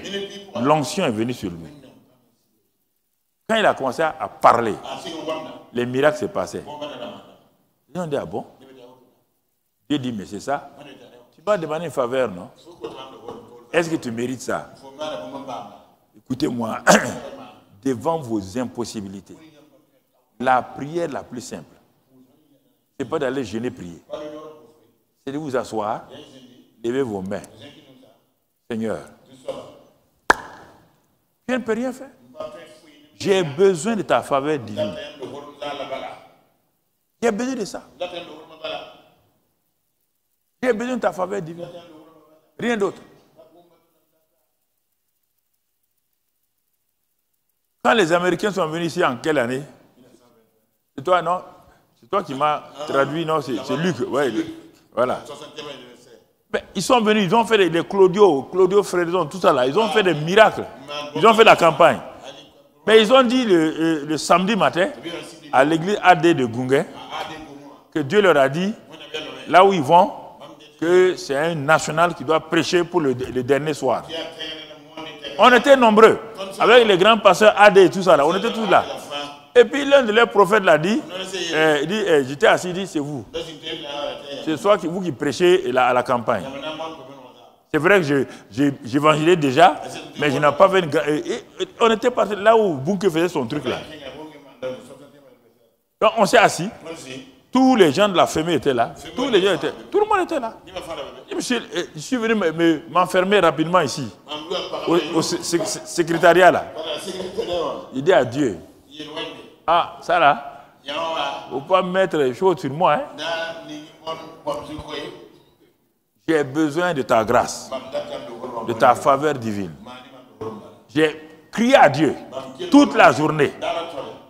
l'onction est venue sur lui. Quand il a commencé à parler, les miracles se passaient. Les gens dit, ah bon? Dieu dit, mais c'est ça? Tu vas demander une faveur, non? Est-ce que tu mérites ça? Écoutez-moi, devant vos impossibilités, la prière la plus simple, ce n'est pas d'aller jeûner prier. C'est de vous asseoir, lever vos mains. Seigneur, je ne peux rien faire. J'ai besoin de ta faveur divine. J'ai besoin de ça. J'ai besoin de ta faveur divine. Rien d'autre. Quand les Américains sont venus ici en quelle année? C'est toi, non? C'est toi qui m'as traduit, non? C'est Luc. Ouais, voilà. Mais ils sont venus, ils ont fait les Claudio Frédon, tout ça là. Ils ont fait des miracles. Ils ont fait la campagne. Mais ils ont dit le samedi matin, à l'église AD de Gungé, que Dieu leur a dit, là où ils vont, que c'est un national qui doit prêcher pour le dernier soir. On était nombreux, avec les grands pasteurs AD et tout ça là, on était tous là. Et puis l'un de leurs prophètes l'a dit, j'étais assis, il dit, c'est vous. C'est soit vous qui prêchez à la campagne. C'est vrai que j'évangélisais déjà, mais je n'ai pas fait une... On était parti là où Bunke faisait son truc là. Donc on s'est assis. Tous les gens de la famille étaient là. Tout le monde était là. Je suis venu m'enfermer rapidement ici, au secrétariat là. Il dit à Dieu, ah, ça là, il ne faut pas mettre les choses sur moi. Hein. J'ai besoin de ta grâce, de ta faveur divine. J'ai crié à Dieu toute la journée.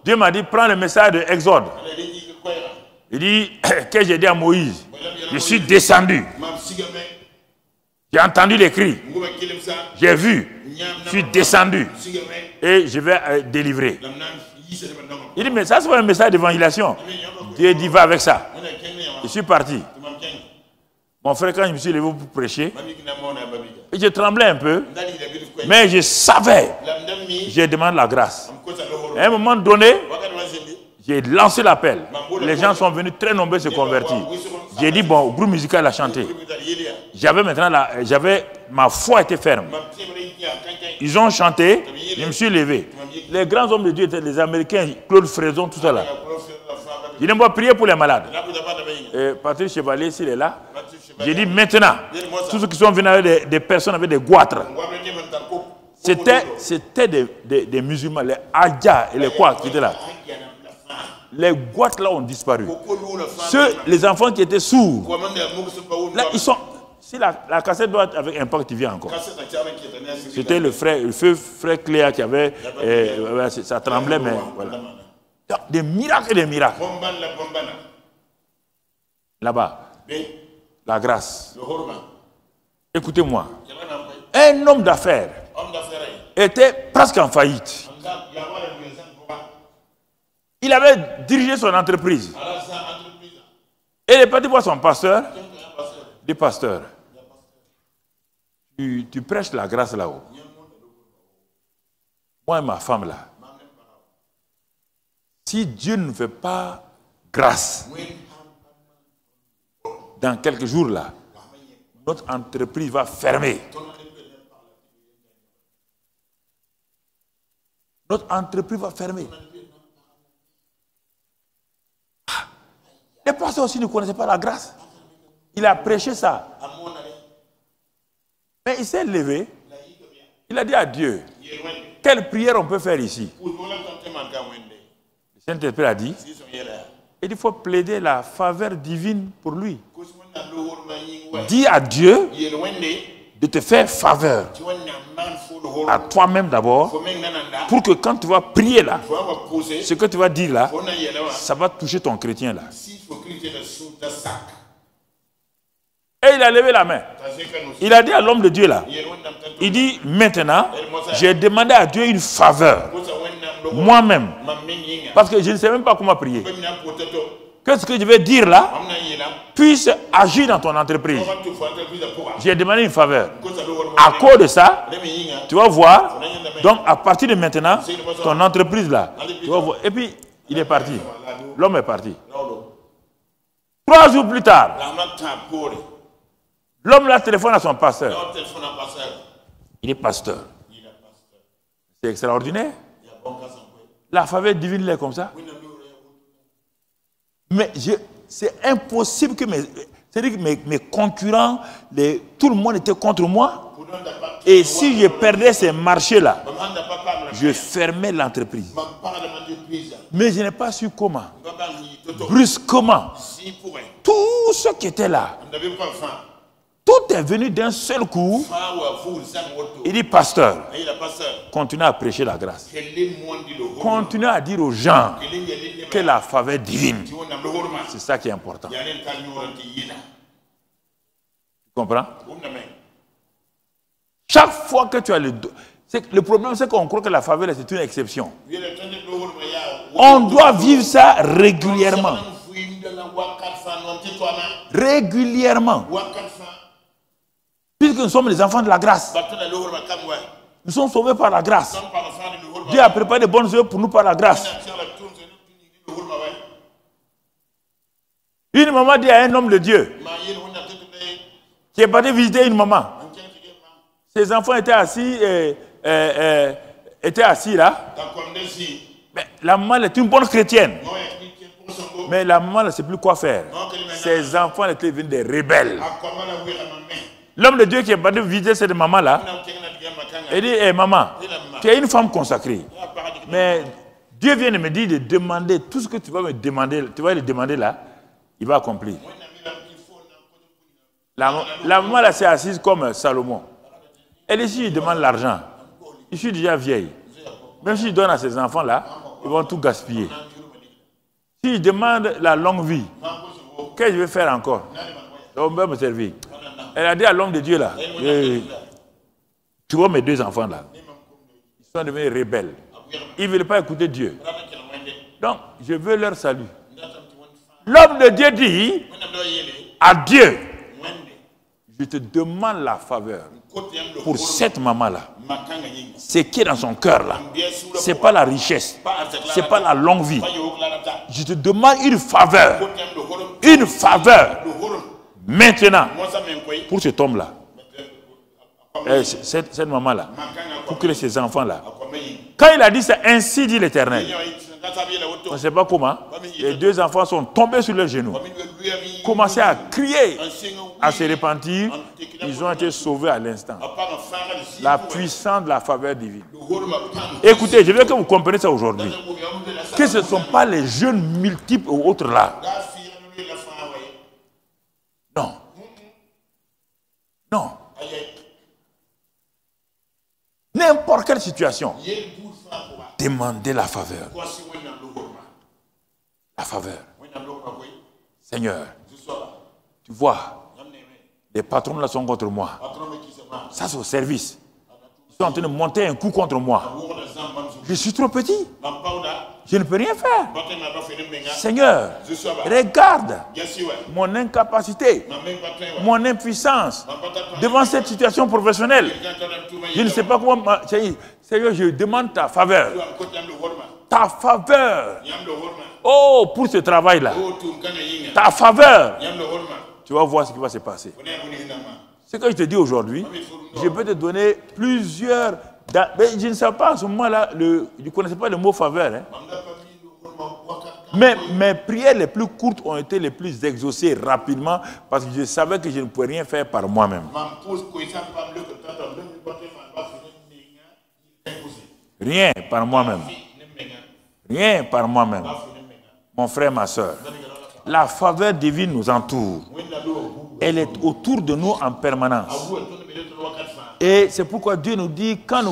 Dieu m'a dit, prends le message de Exode. Il dit, que j'ai dit à Moïse, je suis descendu. J'ai entendu les cris. J'ai vu. Je suis descendu. Et je vais délivrer. Il dit, mais ça c'est pas un message d'évangélisation. Dieu dit, va avec ça. Je suis parti. Mon frère, quand je me suis levé pour prêcher, et je tremblais un peu, mais je savais, j'ai demandé la grâce. À un moment donné, J'ai lancé l'appel. Les gens sont venus très nombreux se convertir. J'ai dit, bon, groupe musical a chanté. J'avais maintenant, ma foi était ferme. Ils ont chanté, je me suis levé. Les grands hommes de Dieu étaient les Américains, Claude Frezon, tout ça là. Je n'ai pas prié pour les malades. Patrick Chevalier, s'il est là, j'ai dit maintenant, tous ceux qui sont venus avec des personnes avec des goitres, c'était des musulmans, les Adja et les quoi qui étaient là. Les goitres là ont disparu. Les enfants qui étaient sourds, là ils sont. Si la cassette doit être avec Impact TV encore. C'était le frère Cléa qui avait. Ça tremblait, mais voilà. Des miracles et des miracles. Là-bas, la grâce. Écoutez-moi. Un homme d'affaires était presque en faillite. Il avait dirigé son entreprise. Et il est parti voir son pasteur. Des pasteurs. Tu prêches la grâce là-haut. Moi et ma femme là. Si Dieu ne fait pas grâce, dans quelques jours là, notre entreprise va fermer. Notre entreprise va fermer. Les pasteurs aussi ne connaissaient pas la grâce. Il a prêché ça. Mais il s'est levé. Il a dit à Dieu, quelle prière on peut faire ici? Le Saint-Esprit a dit, il faut plaider la faveur divine pour lui. Dis à Dieu de te faire faveur. À toi-même d'abord, pour que quand tu vas prier là, ce que tu vas dire là, ça va toucher ton chrétien là. Et il a levé la main. Il a dit à l'homme de Dieu là, il dit maintenant, j'ai demandé à Dieu une faveur, moi-même, parce que je ne sais même pas comment prier. Que ce que je vais dire là puisse agir dans ton entreprise. J'ai demandé une faveur. À cause de ça, tu vas voir, donc à partir de maintenant, ton entreprise là, tu vas voir. Et puis, il est parti. L'homme est parti. 3 jours plus tard, l'homme là téléphone à son pasteur. Il est pasteur. C'est extraordinaire. La faveur divine est comme ça. Mais c'est impossible que mes concurrents, tout le monde était contre moi. Et si je perdais ces marchés-là, je fermais l'entreprise. Mais je n'ai pas su comment. Brusquement, tout ce qui était là, tout est venu d'un seul coup. Il dit, pasteur, continuez à prêcher la grâce. Continuez à dire aux gens que la faveur divine, c'est ça qui est important. Tu comprends? Chaque fois que tu as le problème, c'est qu'on croit que la faveur, c'est une exception. On doit vivre ça régulièrement. Régulièrement. Puisque nous sommes les enfants de la grâce. Nous sommes sauvés par la grâce. Dieu a préparé de bonnes œuvres pour nous par la grâce. Une maman dit à un homme de Dieu qui est parti visiter une maman. Ses enfants étaient assis, là. Mais la maman est une bonne chrétienne. Mais la maman ne sait plus quoi faire. Ses enfants étaient venus des rebelles. L'homme de Dieu qui est parti visiter cette maman-là, il dit, hey, maman, tu es une femme consacrée. Mais Dieu vient de me dire de demander tout ce que tu vas me demander, tu vas le demander là, il va accomplir. La maman là s'est assise comme Salomon. Elle dit, si je demande l'argent, je suis déjà vieille. Même si je donne à ces enfants-là, ils vont tout gaspiller. Si je demande la longue vie, qu'est-ce que je vais faire encore? On va me servir. Elle a dit à l'homme de Dieu là, tu vois mes 2 enfants là, ils sont devenus rebelles. Ils ne veulent pas écouter Dieu. Donc, je veux leur salut. L'homme de Dieu dit à Dieu, je te demande la faveur pour cette maman là. Ce qui est dans son cœur là, ce n'est pas la richesse, ce n'est pas la longue vie. Je te demande une faveur maintenant pour cet homme là, cette maman là, pour que ses enfants là. Quand il a dit ça, ainsi dit l'Éternel, on ne sait pas comment, les deux enfants sont tombés sur leurs genoux, commencé à crier, à se repentir. Ils ont été sauvés à l'instant. La puissance de la faveur divine. Écoutez, je veux que vous compreniez ça aujourd'hui. Que ce ne sont pas les jeunes multiples ou autres là. Non. Non. N'importe quelle situation. Demandez la faveur. La faveur. Seigneur, tu vois, les patrons là sont contre moi. Ça, c'est au service. Ils sont en train de monter un coup contre moi. Je suis trop petit. Je ne peux rien faire. Seigneur, regarde mon incapacité, mon impuissance devant cette situation professionnelle. Je ne sais pas comment... Seigneur, je demande ta faveur. Ta faveur. Oh, pour ce travail-là. Ta faveur. Tu vas voir ce qui va se passer. Ce que je te dis aujourd'hui, je peux te donner plusieurs... Mais je ne sais pas à ce moment-là, je ne connaissais pas le mot faveur. Hein. Mais mes prières les plus courtes ont été les plus exaucées rapidement parce que je savais que je ne pouvais rien faire par moi-même. Rien par moi-même. Rien par moi-même. Mon frère, ma soeur, la faveur divine nous entoure. Elle est autour de nous en permanence. Et c'est pourquoi Dieu nous dit, quand nous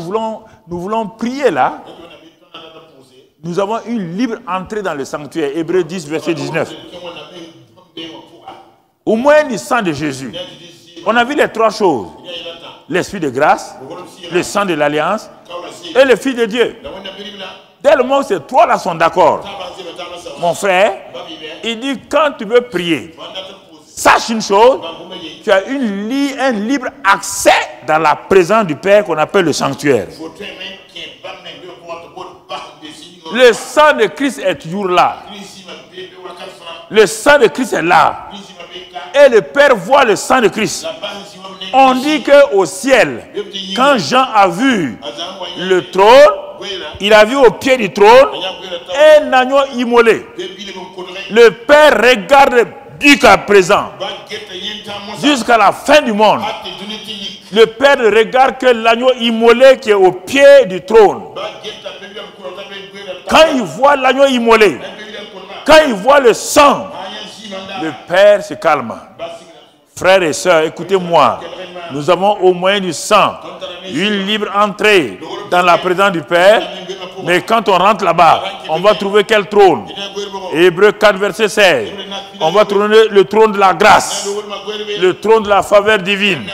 voulons prier là, nous avons une libre entrée dans le sanctuaire. Hébreux 10, verset 19. Au moins du sang de Jésus. On a vu les trois choses. L'esprit de grâce, le sang de l'alliance et le Fils de Dieu. Dès le moment où ces trois-là sont d'accord, mon frère, il dit, quand tu veux prier, sache une chose, tu as un libre accès dans la présence du Père qu'on appelle le sanctuaire. Le sang de Christ est toujours là. Le sang de Christ est là. Et le Père voit le sang de Christ. On dit qu'au ciel, quand Jean a vu le trône, il a vu au pied du trône un agneau immolé. Le Père regarde jusqu'à présent, jusqu'à la fin du monde. Le Père ne regarde que l'agneau immolé qui est au pied du trône. Quand il voit l'agneau immolé, quand il voit le sang, le Père se calme. Frères et sœurs, écoutez-moi. Nous avons au moyen du sang une libre entrée dans la présence du Père. Mais quand on rentre là-bas, on va trouver quel trône? Hébreux 4, verset 16. On va trouver le trône de la grâce, le trône de la faveur divine.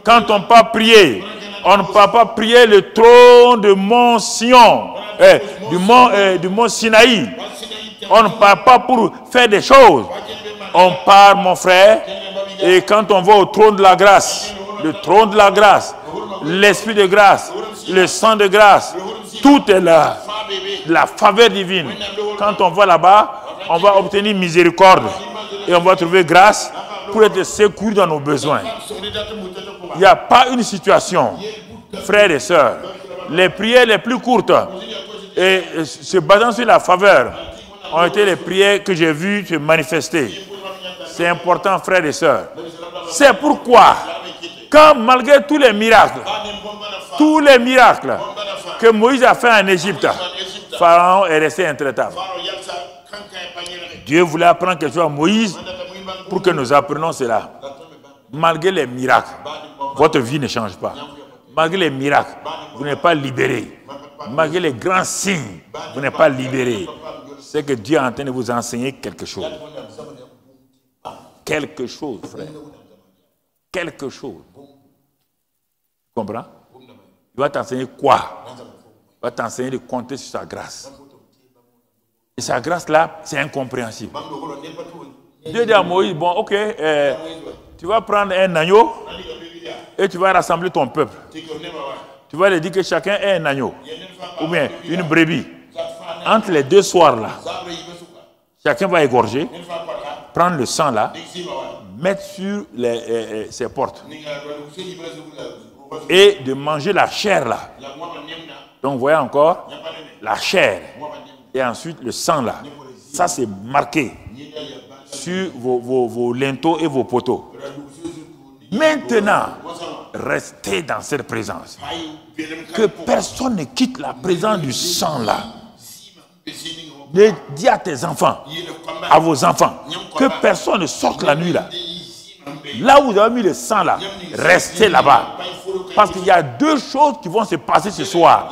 Quand on peut prier, on ne peut pas prier le trône de Mont Sion, du mont Sinaï. On ne part pas pour faire des choses. On part, mon frère, et quand on va au trône de la grâce, le trône de la grâce, l'esprit de grâce, le sang de grâce, tout est là. La faveur divine. Quand on va là-bas, on va obtenir miséricorde et on va trouver grâce pour être secouru dans nos besoins. Il n'y a pas une situation, frères et sœurs, les prières les plus courtes et se basant sur la faveur ont été les prières que j'ai vues se manifester. C'est important, frères et sœurs. C'est pourquoi, quand malgré tous les miracles que Moïse a fait en Égypte, Pharaon est resté intraitable. Dieu voulait apprendre quelque chose à Moïse pour que nous apprenions cela. Malgré les miracles, votre vie ne change pas. Malgré les miracles, vous n'êtes pas libéré. Malgré les grands signes, vous n'êtes pas libéré. C'est que Dieu est en train de vous enseigner quelque chose. Quelque chose, frère. Quelque chose. Tu comprends? Il va t'enseigner quoi? Il va t'enseigner de compter sur sa grâce. Et sa grâce-là, c'est incompréhensible. Dieu dit à Moïse, bon, ok, tu vas prendre un agneau et tu vas rassembler ton peuple. Tu vas lui dire que chacun est un agneau. Ou bien une brebis. Entre les deux soirs là, chacun va égorger, prendre le sang là, mettre sur ses portes. Et de manger la chair là. Donc vous voyez encore la chair. Et ensuite le sang là. Ça c'est marqué sur vos linteaux et vos poteaux. Maintenant, restez dans cette présence. Que personne ne quitte la présence du sang là. Dis à tes enfants, à vos enfants, que personne ne sorte la nuit là. Là où vous avez mis le sang là, restez là-bas. Parce qu'il y a deux choses qui vont se passer ce soir.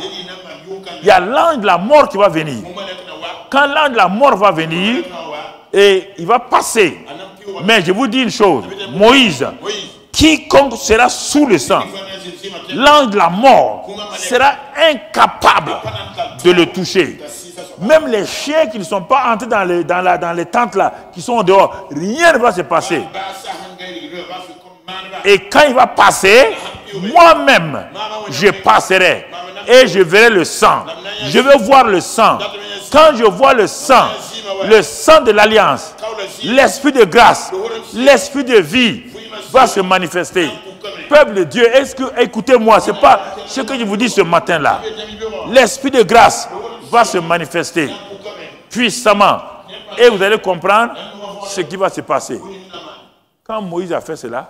Il y a l'ange de la mort qui va venir. Quand l'ange de la mort va venir, et il va passer. Mais je vous dis une chose, Moïse, quiconque sera sous le sang, l'ange de la mort sera incapable de le toucher. Même les chiens qui ne sont pas entrés dans les tentes là, qui sont dehors, rien ne va se passer. Et quand il va passer, moi-même, je passerai et je verrai le sang. Je vais voir le sang. Quand je vois le sang de l'alliance, l'esprit de grâce, l'esprit de vie va se manifester. Peuple de Dieu, écoutez-moi, ce n'est pas ce que je vous dis ce matin-là. L'esprit de grâce va se manifester puissamment. Et vous allez comprendre ce qui va se passer. Quand Moïse a fait cela,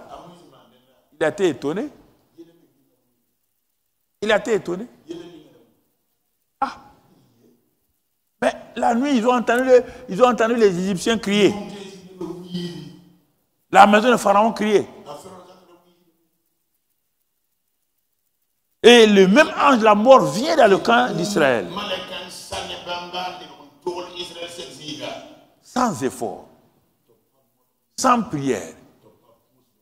il a été étonné. Il a été étonné. Ah! Mais la nuit, ils ont entendu les Égyptiens crier. La maison de Pharaon criait. Et le même ange de la mort vient dans le camp d'Israël. Sans effort, sans prière,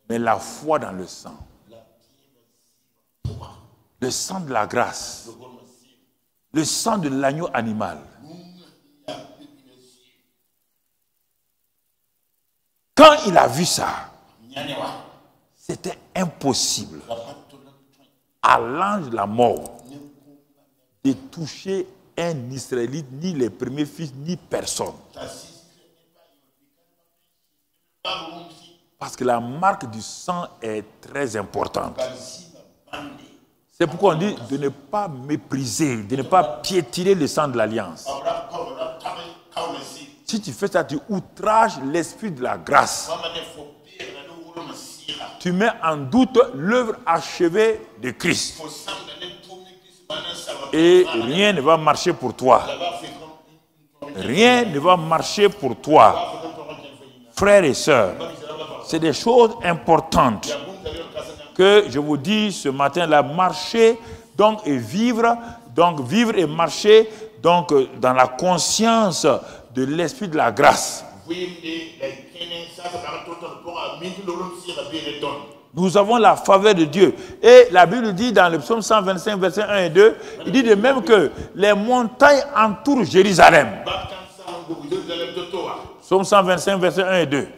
mais la foi dans le sang. Le sang de la grâce. Le sang de l'agneau animal. Quand il a vu ça, c'était impossible à l'ange de la mort de toucher un Israélite, ni les premiers fils, ni personne. Parce que la marque du sang est très importante. C'est pourquoi on dit de ne pas mépriser, de ne pas piétiner le sang de l'alliance. Si tu fais ça, tu outrages l'esprit de la grâce. Tu mets en doute l'œuvre achevée de Christ. Et rien ne va marcher pour toi. Rien ne va marcher pour toi. Frères et sœurs, c'est des choses importantes que je vous dis ce matin-là. Marcher donc et vivre et marcher donc dans la conscience de l'esprit de la grâce. Nous avons la faveur de Dieu. Et la Bible dit dans le psaume 125, versets 1 et 2, il dit de même que les montagnes entourent Jérusalem. Psaume 125, versets 1 et 2.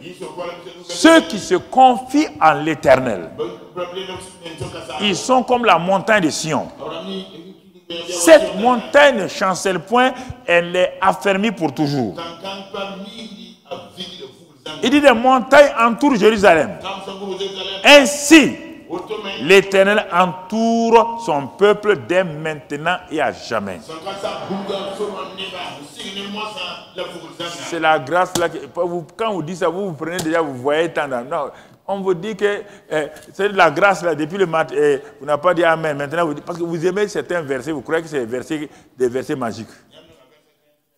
Ceux qui se confient en l'Éternel, ils sont comme la montagne de Sion. Cette montagne ne chancelle point, elle est affermie pour toujours. Il dit des montagnes entourent Jérusalem. Ainsi, l'Éternel entoure son peuple dès maintenant et à jamais. C'est la grâce là. Quand vous dites ça, vous prenez déjà, vous voyez tant. Non, on vous dit que c'est de la grâce là depuis le matin. Vous n'avez pas dit Amen. Maintenant, parce que vous aimez certains versets, vous croyez que c'est des versets magiques.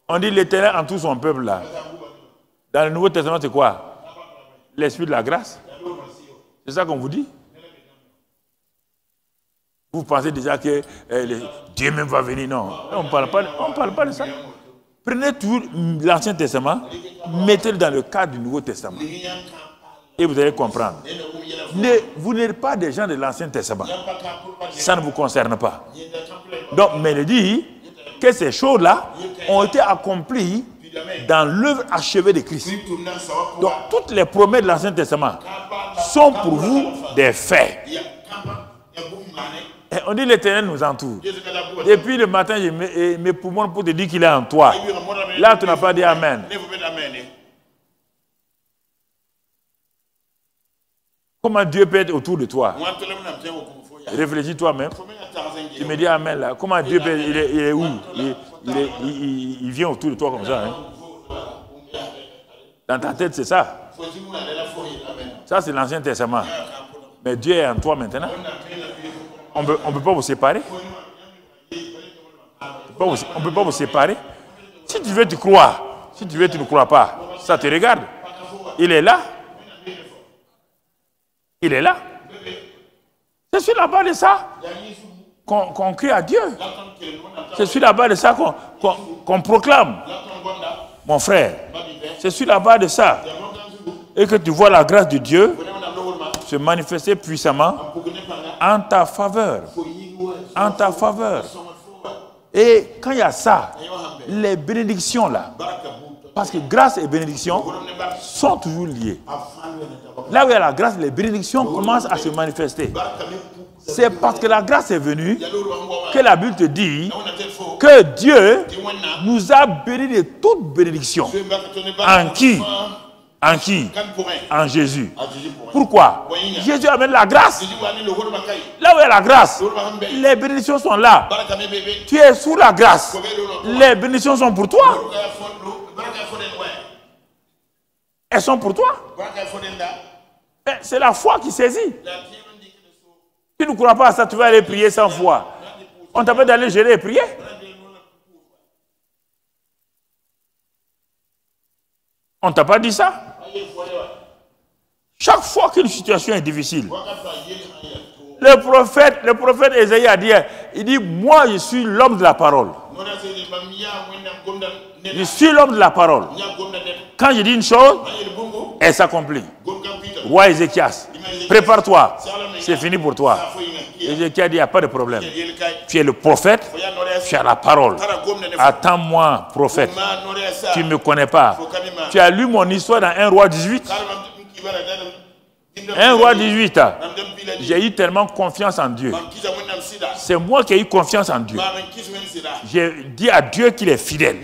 On dit l'Éternel entoure son peuple là. Dans le Nouveau Testament, c'est quoi? L'esprit de la grâce. C'est ça qu'on vous dit? Vous pensez déjà que Dieu même va venir? Non, on ne parle pas de ça. Prenez toujours l'Ancien Testament, mettez-le dans le cadre du Nouveau Testament. Et vous allez comprendre. Vous n'êtes pas des gens de l'Ancien Testament. Ça ne vous concerne pas. Donc, mais il dit que ces choses-là ont été accomplies dans l'œuvre achevée de Christ. Donc, toutes les promesses de l'Ancien Testament sont pour vous des faits. Et On dit l'Éternel nous entoure. Depuis le matin, je mets mes poumons pour te dire qu'il est en toi. Là, tu n'as pas dit Amen. Comment Dieu peut être autour de toi? Réfléchis toi-même. Tu me dis Amen là. Comment Dieu peut être, il est où? Il vient autour de toi comme ça. Hein? Dans ta tête, c'est ça. Ça, c'est l'Ancien Testament. Mais Dieu est en toi maintenant. On ne peut pas vous séparer. On ne peut pas vous séparer. Si tu veux, tu crois. Si tu veux, tu ne crois pas. Ça te regarde. Il est là. Il est là. C'est sur la base de ça qu'on crie à Dieu. C'est sur la base de ça qu'on proclame. Mon frère, c'est sur la base de ça. Et que tu vois la grâce de Dieu se manifester puissamment en ta faveur. En ta faveur. Et quand il y a ça, les bénédictions là, parce que grâce et bénédiction sont toujours liées. Là où il y a la grâce, les bénédictions commencent à se manifester. C'est parce que la grâce est venue que la Bible te dit que Dieu nous a bénis de toute bénédiction. En qui? En qui? En Jésus. Pourquoi? Jésus amène la grâce. Là où il y a la grâce, les bénédictions sont là. Tu es sous la grâce. Les bénédictions sont pour toi. Elles sont pour toi. C'est la foi qui saisit. Tu ne crois pas à ça, tu vas aller prier 100 fois. On t'appelle d'aller gérer et prier. On ne t'a pas dit ça? Chaque fois qu'une situation est difficile, le prophète Ésaïe a dit, il dit, moi je suis l'homme de la parole. Je suis l'homme de la parole. Quand je dis une chose, elle s'accomplit. Roi Ézéchias, prépare-toi, c'est fini pour toi. Ézéchias dit, il n'y a pas de problème. Tu es le prophète, tu as la parole. Attends-moi, prophète. Tu ne me connais pas. Tu as lu mon histoire dans 1 Roi 18. 1 Roi 18. J'ai eu tellement confiance en Dieu. C'est moi qui ai eu confiance en Dieu. J'ai dit à Dieu qu'il est fidèle.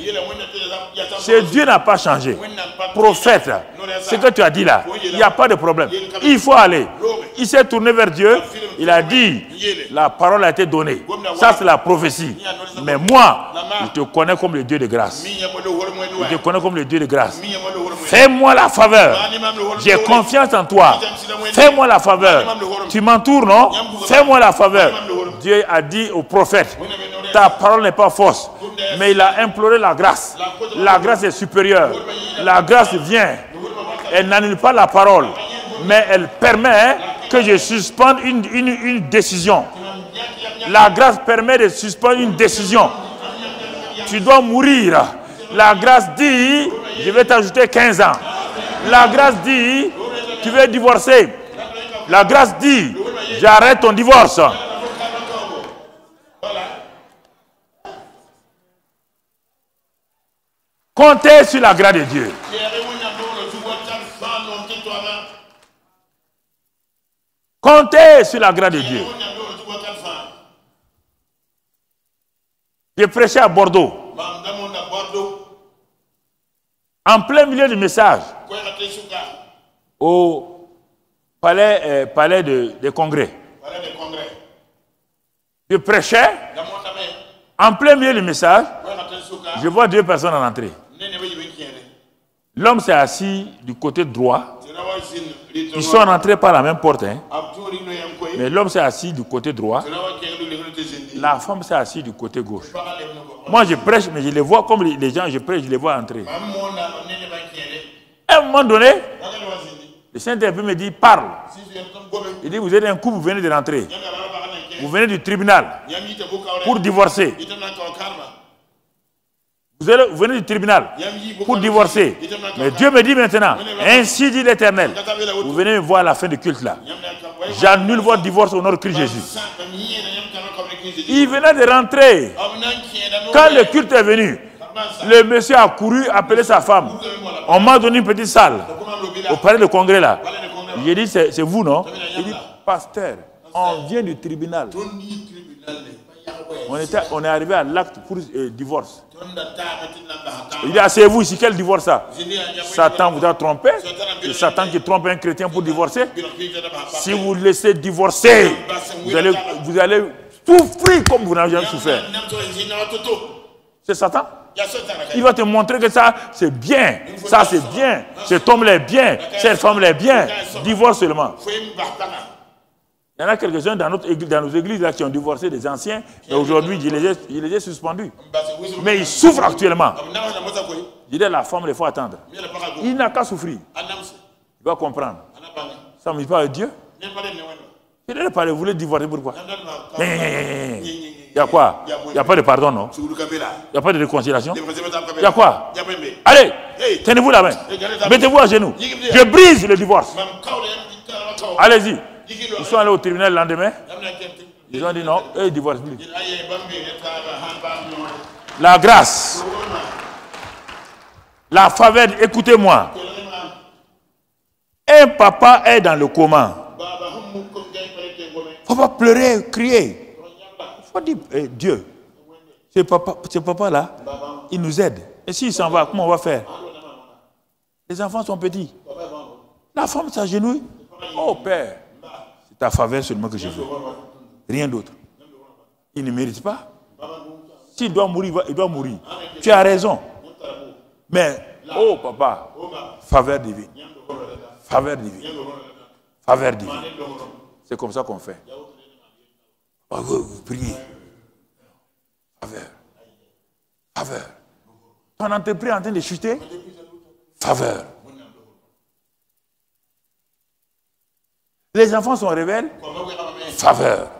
Ce Dieu n'a pas changé. Prophète, ce que tu as dit là, il n'y a pas de problème. Il faut aller. Il s'est tourné vers Dieu. Il a dit, la parole a été donnée. Ça, c'est la prophétie. Mais moi, je te connais comme le Dieu de grâce. Je te connais comme le Dieu de grâce. Fais-moi la faveur. J'ai confiance en toi. Fais-moi la faveur. Tu m'entoures, non? Fais-moi la faveur. Dieu a dit au prophète, ta parole n'est pas fausse. Mais il a imploré la grâce. La grâce est supérieure. La grâce vient. Elle n'annule pas la parole. Mais elle permet que je suspende une décision. La grâce permet de suspendre une décision. Tu dois mourir. La grâce dit, je vais t'ajouter 15 ans. La grâce dit, tu veux divorcer. La grâce dit, j'arrête ton divorce. Comptez sur la grâce de Dieu. Comptez sur la grâce de Dieu. J'ai prêché à Bordeaux. En plein milieu du message. Au palais de congrès. Je prêchais. En plein milieu du message. Je vois 2 personnes en entrée. L'homme s'est assis du côté droit. Ils sont rentrés par la même porte. Hein. Mais l'homme s'est assis du côté droit. La femme s'est assise du côté gauche. Moi, je prêche, mais je les vois comme les gens, je prêche, je les vois entrer. À un moment donné, le Saint-Esprit me dit, parle. Il dit, vous êtes un couple, vous venez de rentrer. Vous venez du tribunal pour divorcer. Vous venez du tribunal pour divorcer. Mais Dieu me dit maintenant, ainsi dit l'Éternel, vous venez me voir à la fin du culte là. J'annule votre divorce au nom de Christ Jésus. Il venait de rentrer. Quand le culte est venu, le monsieur a couru appeler sa femme. On m'a donné une petite salle au palais de congrès là. J'ai dit, c'est vous, non? Il dit, pasteur, on vient du tribunal On est arrivé à l'acte pour divorce. Il dit, asseyez-vous ici, quel divorce ça? Satan vous a trompé. C'est Satan qui trompe un chrétien pour divorcer. Si vous laissez divorcer, vous allez souffrir comme vous n'avez jamais souffert. C'est Satan. Il va te montrer que ça, c'est bien. Ça, c'est bien. Cet homme-là est bien. Cette femme-là est bien. Divorce seulement. Il y en a quelques-uns dans nos églises là, qui ont divorcé des anciens, mais aujourd'hui, il les a suspendus. Mais ils souffrent actuellement. Il dit, la femme, il faut attendre. Il n'a qu'à souffrir. Il va comprendre. Ça ne me dit pas Dieu. Il n'a pas voulu divorcer, pourquoi? Il y a quoi? Il n'y a pas de pardon, non? Il n'y a pas de réconciliation? Il y a quoi? Allez, tenez-vous la main. Mettez-vous à genoux. Je brise le divorce. Allez-y. Ils sont allés au tribunal le lendemain. Ils ont dit non, eux ils divorcent plus. La grâce. La faveur, écoutez-moi. Un papa est dans le coma. Il ne faut pas pleurer, crier. Il faut dire, Dieu, ce papa-là, il nous aide. Et s'il s'en va, comment on va faire? Les enfants sont petits. La femme s'agenouille. Oh Père, c'est ta faveur seulement que je veux. Rien d'autre. Il ne mérite pas. S'il doit mourir, il doit mourir. Tu as raison. Mais, oh papa, faveur divine. Faveur divine. Faveur divine. C'est comme ça qu'on fait. Oh, vous priez. Faveur. Faveur. Ton entreprise est en train de chuter. Faveur. Les enfants sont rebelles. Faveur.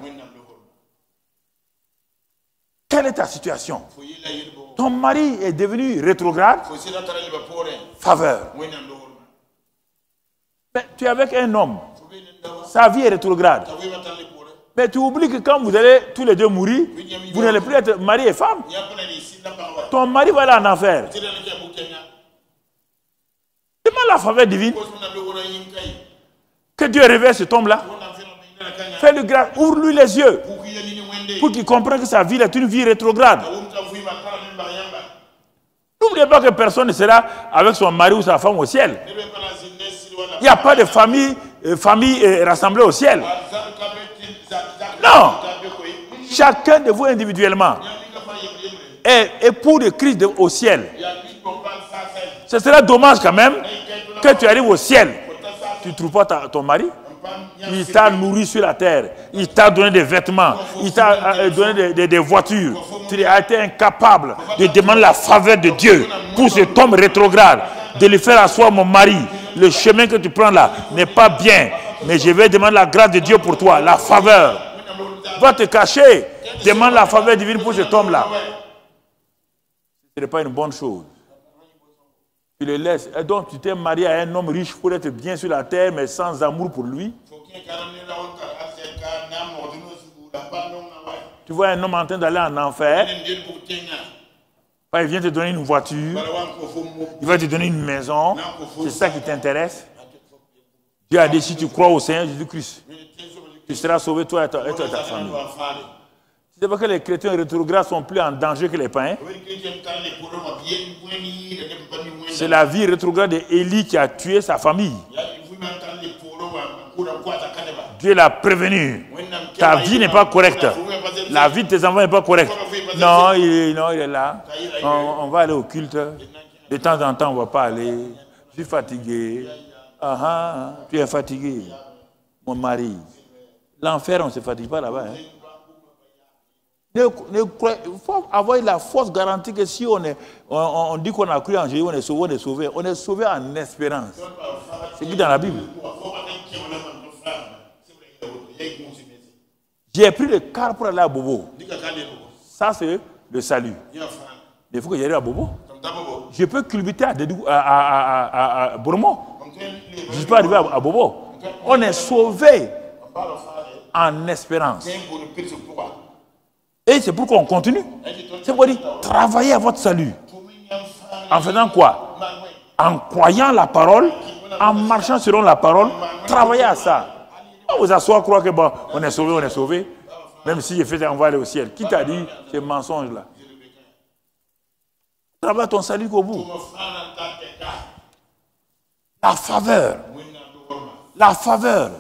Quelle est ta situation? Ton mari est devenu rétrograde. Faveur. Mais tu es avec un homme. Sa vie est rétrograde. Mais tu oublies que quand vous allez tous les deux mourir, vous n'allez plus être mari et femme. Ton mari va aller en enfer. Demande la faveur divine. Que Dieu révèle cet homme-là. Fais-lui grâce. Ouvre-lui les yeux. Pour qu'il comprenne que sa vie est une vie rétrograde. N'oubliez pas que personne ne sera avec son mari ou sa femme au ciel. Il n'y a pas de famille rassemblée au ciel. Non. Chacun de vous individuellement est époux de Christ au ciel. Ce serait dommage quand même que tu arrives au ciel. Tu ne trouves pas ton mari? Il t'a nourri sur la terre. Il t'a donné des vêtements. Il t'a donné des voitures. Tu as été incapable de demander la faveur de Dieu pour cet homme rétrograde. De lui faire asseoir mon mari. Le chemin que tu prends là n'est pas bien. Mais je vais demander la grâce de Dieu pour toi. La faveur. Va te cacher. Demande la faveur divine pour cet homme-là. Ce n'est pas une bonne chose. Tu le laisses. Et donc tu t'es marié à un homme riche pour être bien sur la terre, mais sans amour pour lui. Tu vois un homme en train d'aller en enfer. Il vient te donner une voiture. Il va te donner une maison. C'est ça qui t'intéresse. Dieu a dit, si tu crois au Seigneur Jésus-Christ, tu seras sauvé, toi et ta famille. C'est parce que les chrétiens rétrogrades sont plus en danger que les païens. C'est la vie rétrograde d'Élie qui a tué sa famille. Dieu l'a prévenu. Ta vie n'est pas correcte. La vie de tes enfants n'est pas correcte. Non, il est là. On va aller au culte. De temps en temps, on ne va pas aller. Je suis fatigué. Tu es fatigué. Mon mari. L'enfer, on ne se fatigue pas là-bas. Il faut avoir la force garantie que si on dit qu'on a cru en Jésus, on est sauvé, on est sauvé. On est sauvé en espérance. C'est dit dans la Bible. J'ai pris le car pour aller à Bobo. Ça, c'est le salut. Il faut que j'aille à Bobo. Je peux culbuter à Bourmont. Je ne suis pas arrivé à Bobo. On est sauvé en espérance. Et c'est pourquoi on continue. C'est pourquoi on dit, travaillez à votre salut. En faisant quoi? En croyant la parole, en marchant selon la parole, travaillez à ça. On vous assoit, croire que bon, on est sauvé, on est sauvé. Même si je fais envoyer au ciel. Qui t'a dit ces mensonges-là? Travaille ton salut au bout. La faveur. La faveur.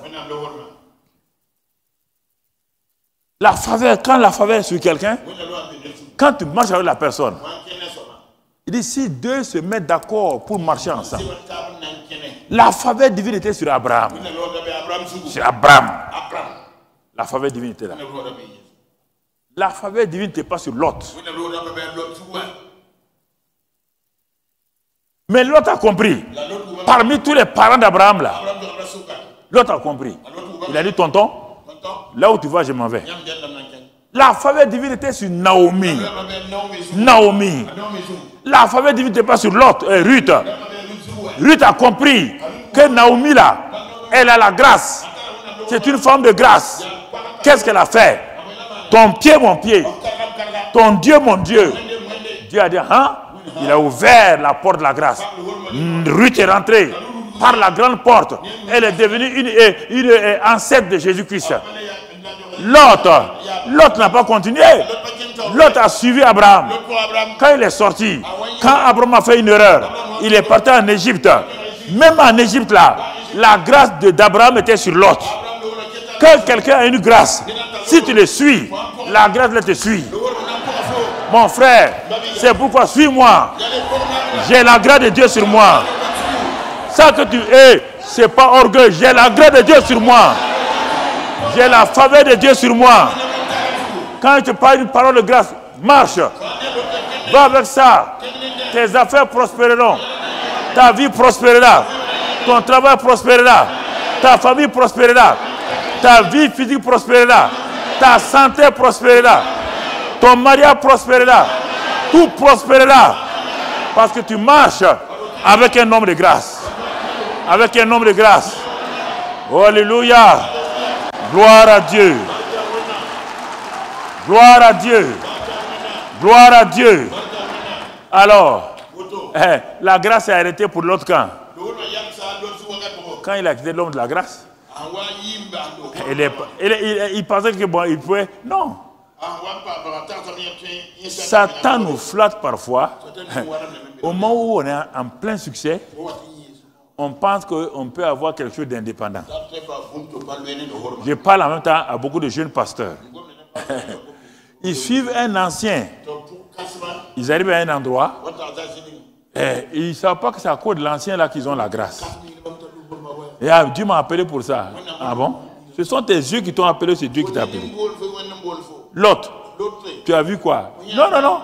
La faveur, quand la faveur est sur quelqu'un, quand tu marches avec la personne, il dit si deux se mettent d'accord pour marcher ensemble. La faveur divine était sur Abraham. Sur Abraham. La faveur divine était là. La faveur divine n'était pas sur Lot. Mais Lot a compris. Parmi tous les parents d'Abraham là, Lot a compris. Il a dit tonton, là où tu vas, je m'en vais. La faveur divine était sur Naomi. Naomi. La faveur divine n'était pas sur Lot, Ruth. Ruth a compris que Naomi là, elle a la grâce. C'est une femme de grâce. Qu'est-ce qu'elle a fait? Ton pied, mon pied. Ton Dieu, mon Dieu. Dieu a dit, hein? Il a ouvert la porte de la grâce. Ruth est rentrée par la grande porte. Elle est devenue une ancêtre de Jésus-Christ. Lot n'a pas continué. Lot a suivi Abraham. Quand il est sorti, quand Abraham a fait une erreur, il est parti en Égypte. Même en Égypte là, la grâce d'Abraham était sur Lot. Quand quelqu'un a une grâce, si tu le suis, la grâce te suit. Mon frère, c'est pourquoi suis-moi. J'ai la grâce de Dieu sur moi. Ça que tu es, c'est pas orgueil. J'ai la grâce de Dieu sur moi. J'ai la faveur de Dieu sur moi. Quand je te parle d'une parole de grâce, marche. Va avec ça. Tes affaires prospéreront. Ta vie prospérera. Ton travail prospérera. Ta famille prospérera. Ta vie physique prospérera. Ta santé prospérera. Ton mariage prospérera. Tout prospérera. Parce que tu marches avec un homme de grâce. Avec un homme de grâce. Oh, alléluia. Gloire à Dieu. Gloire à Dieu. Gloire à Dieu. Alors, la grâce est arrêtée pour l'autre camp. Quand il a quitté l'homme de la grâce, il pensait que bon, il pouvait. Non. Satan nous flatte parfois. Au moment où on est en plein succès, on pense qu'on peut avoir quelque chose d'indépendant. Je parle en même temps à beaucoup de jeunes pasteurs. Ils suivent un ancien. Ils arrivent à un endroit. Et ils ne savent pas que c'est à cause de l'ancien là qu'ils ont la grâce. Et Dieu m'a appelé pour ça. Ah bon? Ce sont tes yeux qui t'ont appelé, c'est Dieu qui t'a appelé. L'autre, tu as vu quoi? Non, non, non.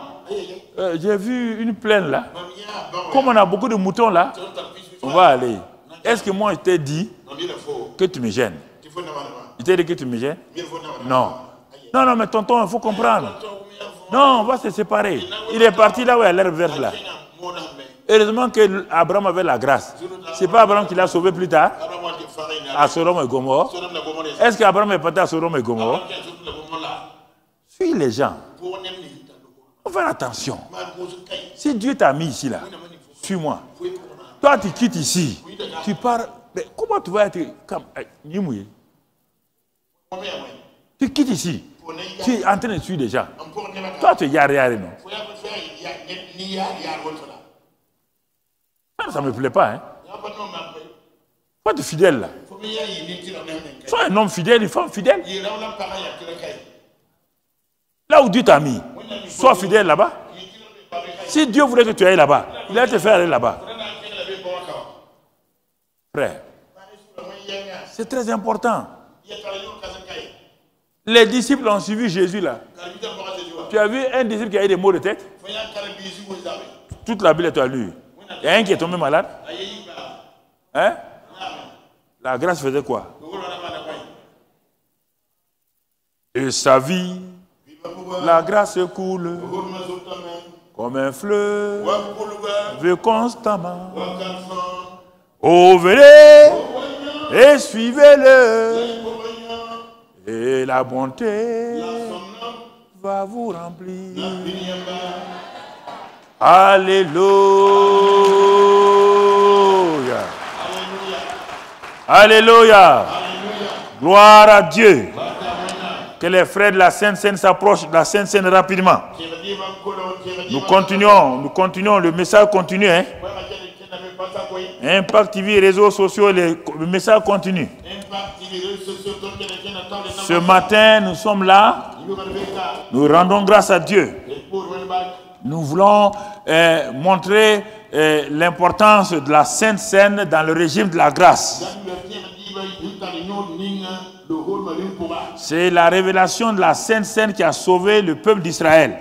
J'ai vu une plaine là. Comme on a beaucoup de moutons là, on va aller. Est-ce que moi je t'ai dit que tu me gênes? Il t'a dit que tu me gênes? Non. Non, non, mais tonton, il faut comprendre. Non, on va se séparer. Il est parti là où il y a l'herbe verte là. Heureusement qu'Abraham avait la grâce. Ce n'est pas Abraham qui l'a sauvé plus tard à Sodome et Gomorrhe. Est-ce qu'Abraham est parti à Sodome et Gomorrhe? Suis les gens. On fait attention. Si Dieu t'a mis ici là, suis-moi. Toi tu quittes ici. Tu pars. Mais comment tu vas être comme tu quittes ici. Tu es en train de suivre des gens. Toi tu es yari non. Ça ne me plaît pas. Hein? Faut être fidèle là. Sois un homme fidèle, une femme fidèle. Là où Dieu t'a mis, sois fidèle là-bas. Si Dieu voulait que tu ailles là-bas, il allait te faire aller là-bas. Frère, c'est très important. Les disciples ont suivi Jésus là. Tu as vu un disciple qui a eu des maux de tête? Toute la Bible, tu as lu. Il y a un qui est tombé malade. Hein? La grâce faisait quoi? Et sa vie, la grâce coule comme un fleuve constamment. Oh, venez et suivez-le. Et la bonté va vous remplir. Alléluia. Alléluia. Gloire à Dieu. Que les frères de la Sainte Seine s'approchent de la Sainte Seine rapidement. Nous continuons, le message continue. Hein? Impact TV, réseaux sociaux, le message continue. Ce matin, nous sommes là. Nous rendons grâce à Dieu. Nous voulons montrer l'importance de la Sainte Seine dans le régime de la grâce. C'est la révélation de la Sainte Seine qui a sauvé le peuple d'Israël.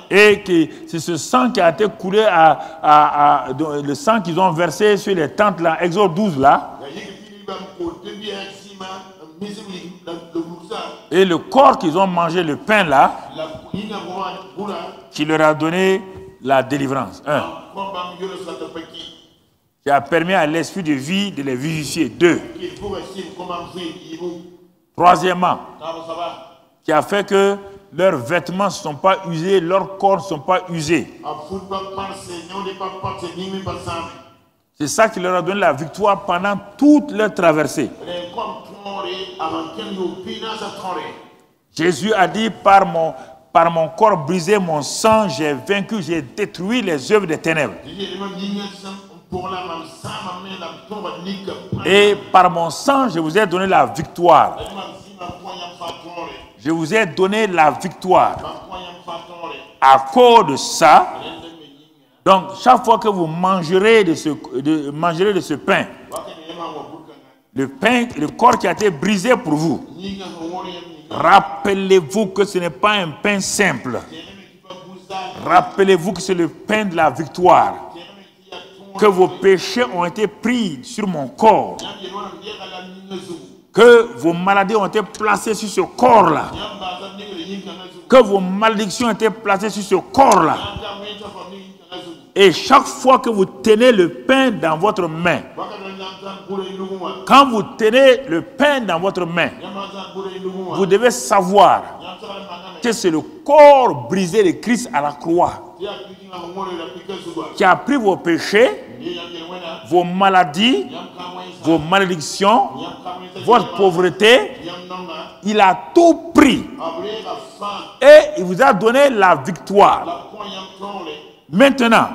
Et que c'est ce sang qui a été coulé le sang qu'ils ont versé sur les tentes là, Exode 12 là. Et le corps qu'ils ont mangé, le pain là, qui leur a donné la délivrance. Qui a permis à l'esprit de vie de les vivifier. 2. Troisièmement, qui a fait que leurs vêtements ne sont pas usés, leurs corps ne sont pas usés. C'est ça qui leur a donné la victoire pendant toute leur traversée. Jésus a dit, par mon corps brisé, mon sang, j'ai vaincu, j'ai détruit les œuvres des ténèbres. Et par mon sang, je vous ai donné la victoire. Je vous ai donné la victoire. À cause de ça, donc chaque fois que vous mangerez de ce pain, le corps qui a été brisé pour vous, rappelez-vous que ce n'est pas un pain simple. Rappelez-vous que c'est le pain de la victoire. Que vos péchés ont été pris sur mon corps. Que vos maladies ont été placées sur ce corps-là. Que vos malédictions ont été placées sur ce corps-là. Et chaque fois que vous tenez le pain dans votre main, quand vous tenez le pain dans votre main, vous devez savoir que c'est le corps brisé de Christ à la croix qui a pris vos péchés, vos maladies, vos malédictions, votre pauvreté. Il a tout pris et il vous a donné la victoire. Maintenant,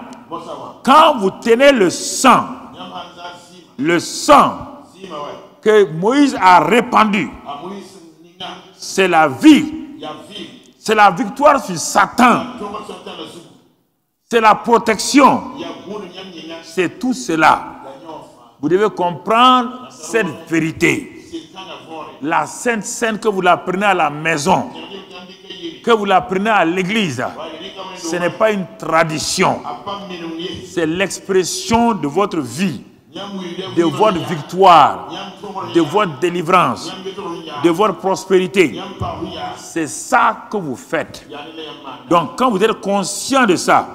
quand vous tenez le sang que Moïse a répandu, c'est la vie, c'est la victoire sur Satan, c'est la protection, c'est tout cela. Vous devez comprendre cette vérité. La Sainte Seine, que vous la prenez à la maison, que vous la prenez à l'église, ce n'est pas une tradition. C'est l'expression de votre vie, de votre victoire, de votre délivrance, de votre prospérité. C'est ça que vous faites. Donc quand vous êtes conscient de ça,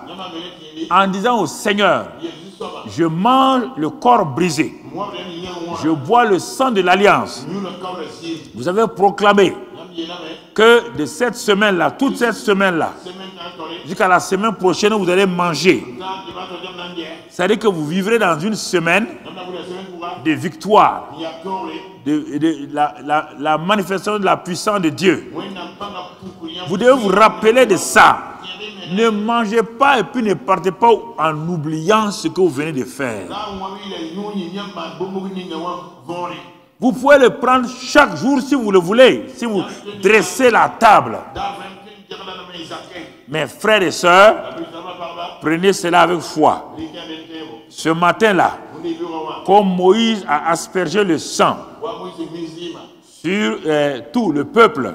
en disant au Seigneur, je mange le corps brisé, je bois le sang de l'alliance. Vous avez proclamé que de cette semaine-là, toute cette semaine-là, jusqu'à la semaine prochaine, vous allez manger. C'est-à-dire que vous vivrez dans une semaine de victoire, de la manifestation de la puissance de Dieu. Vous devez vous rappeler de ça. Ne mangez pas et puis ne partez pas en oubliant ce que vous venez de faire. Vous pouvez le prendre chaque jour si vous le voulez, si vous dressez la table. Mes frères et sœurs, prenez cela avec foi. Ce matin-là, comme Moïse a aspergé le sang sur tout le peuple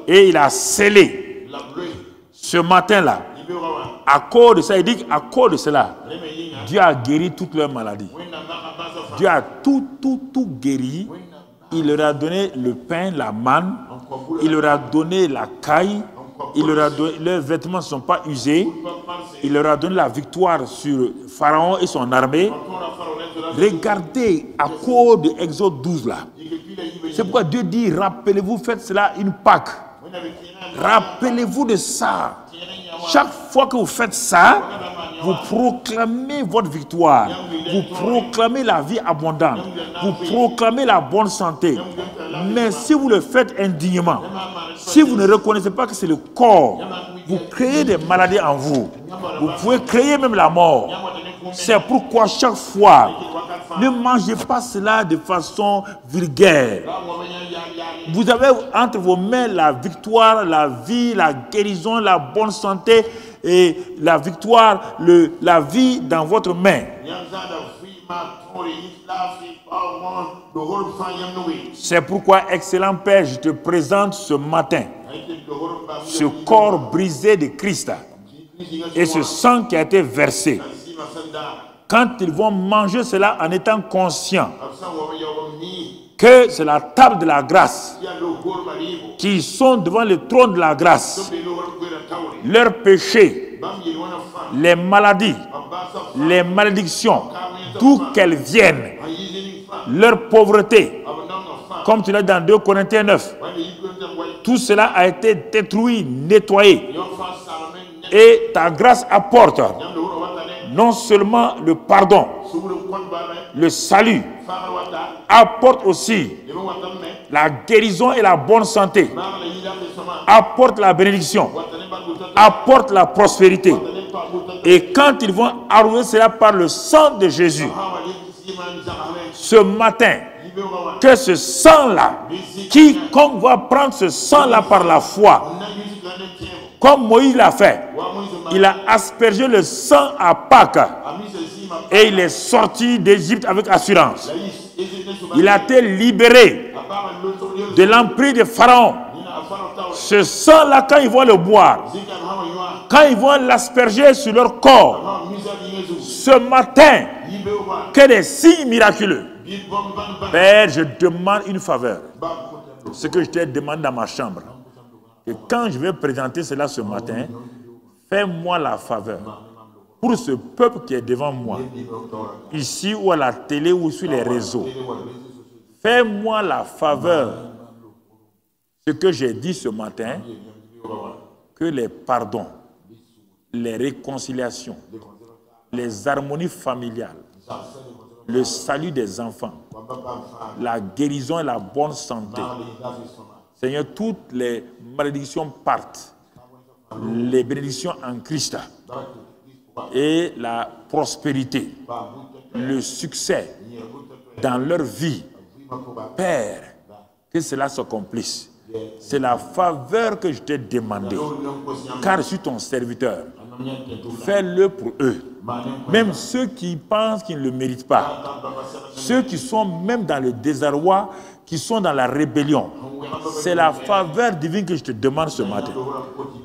et il a scellé, ce matin-là, à cause de ça, il dit qu'à cause de cela, Dieu a guéri toutes leurs maladies. Dieu a tout guéri. Il leur a donné le pain, la manne. Il leur a donné la caille. Il leur a donné, leurs vêtements ne sont pas usés. Il leur a donné la victoire sur Pharaon et son armée. Regardez à cause de Exode 12 là. C'est pourquoi Dieu dit, rappelez-vous, faites cela une Pâque. Rappelez-vous de ça. Chaque fois que vous faites ça, Vous proclamez votre victoire. Vous proclamez la vie abondante. Vous proclamez la bonne santé. Mais si vous le faites indignement, si vous ne reconnaissez pas que c'est le corps, vous créez des maladies en vous. Vous pouvez créer même la mort. C'est pourquoi chaque fois, ne mangez pas cela de façon vulgaire. Vous avez entre vos mains la victoire, la vie, la guérison, la bonne santé et la victoire, la vie dans votre main. C'est pourquoi, excellent Père, je te présente ce matin ce corps brisé de Christ et ce sang qui a été versé. Quand ils vont manger cela en étant conscients que c'est la table de la grâce, qui sont devant le trône de la grâce, leurs péchés, les maladies, les malédictions, d'où qu'elles viennent, leur pauvreté, comme tu l'as dit dans 2 Corinthiens 9, tout cela a été détruit, nettoyé. Et ta grâce apporte non seulement le pardon, le salut, apporte aussi la guérison et la bonne santé, apporte la bénédiction, apporte la prospérité. Et quand ils vont arroser cela par le sang de Jésus, ce matin, que ce sang-là, quiconque va prendre ce sang-là par la foi, comme Moïse l'a fait, il a aspergé le sang à Pâques et il est sorti d'Égypte avec assurance. Il a été libéré de l'emprise de Pharaon. Ce sang-là, quand ils vont le boire, quand ils vont l'asperger sur leur corps, ce matin, que des signes miraculeux. Père, je demande une faveur. Ce que je te demande dans ma chambre. Et quand je vais présenter cela ce matin, fais-moi la faveur. Pour ce peuple qui est devant moi, ici ou à la télé ou sur les réseaux, fais-moi la faveur. Ce que j'ai dit ce matin, que les pardons, les réconciliations, les harmonies familiales, le salut des enfants, la guérison et la bonne santé. Seigneur, toutes les malédictions partent, les bénédictions en Christ et la prospérité, le succès dans leur vie. Père, que cela s'accomplisse. C'est la faveur que je t'ai demandé, car je suis ton serviteur. Fais-le pour eux. Même ceux qui pensent qu'ils ne le méritent pas, ceux qui sont même dans le désarroi, qui sont dans la rébellion. C'est la faveur divine que je te demande ce matin.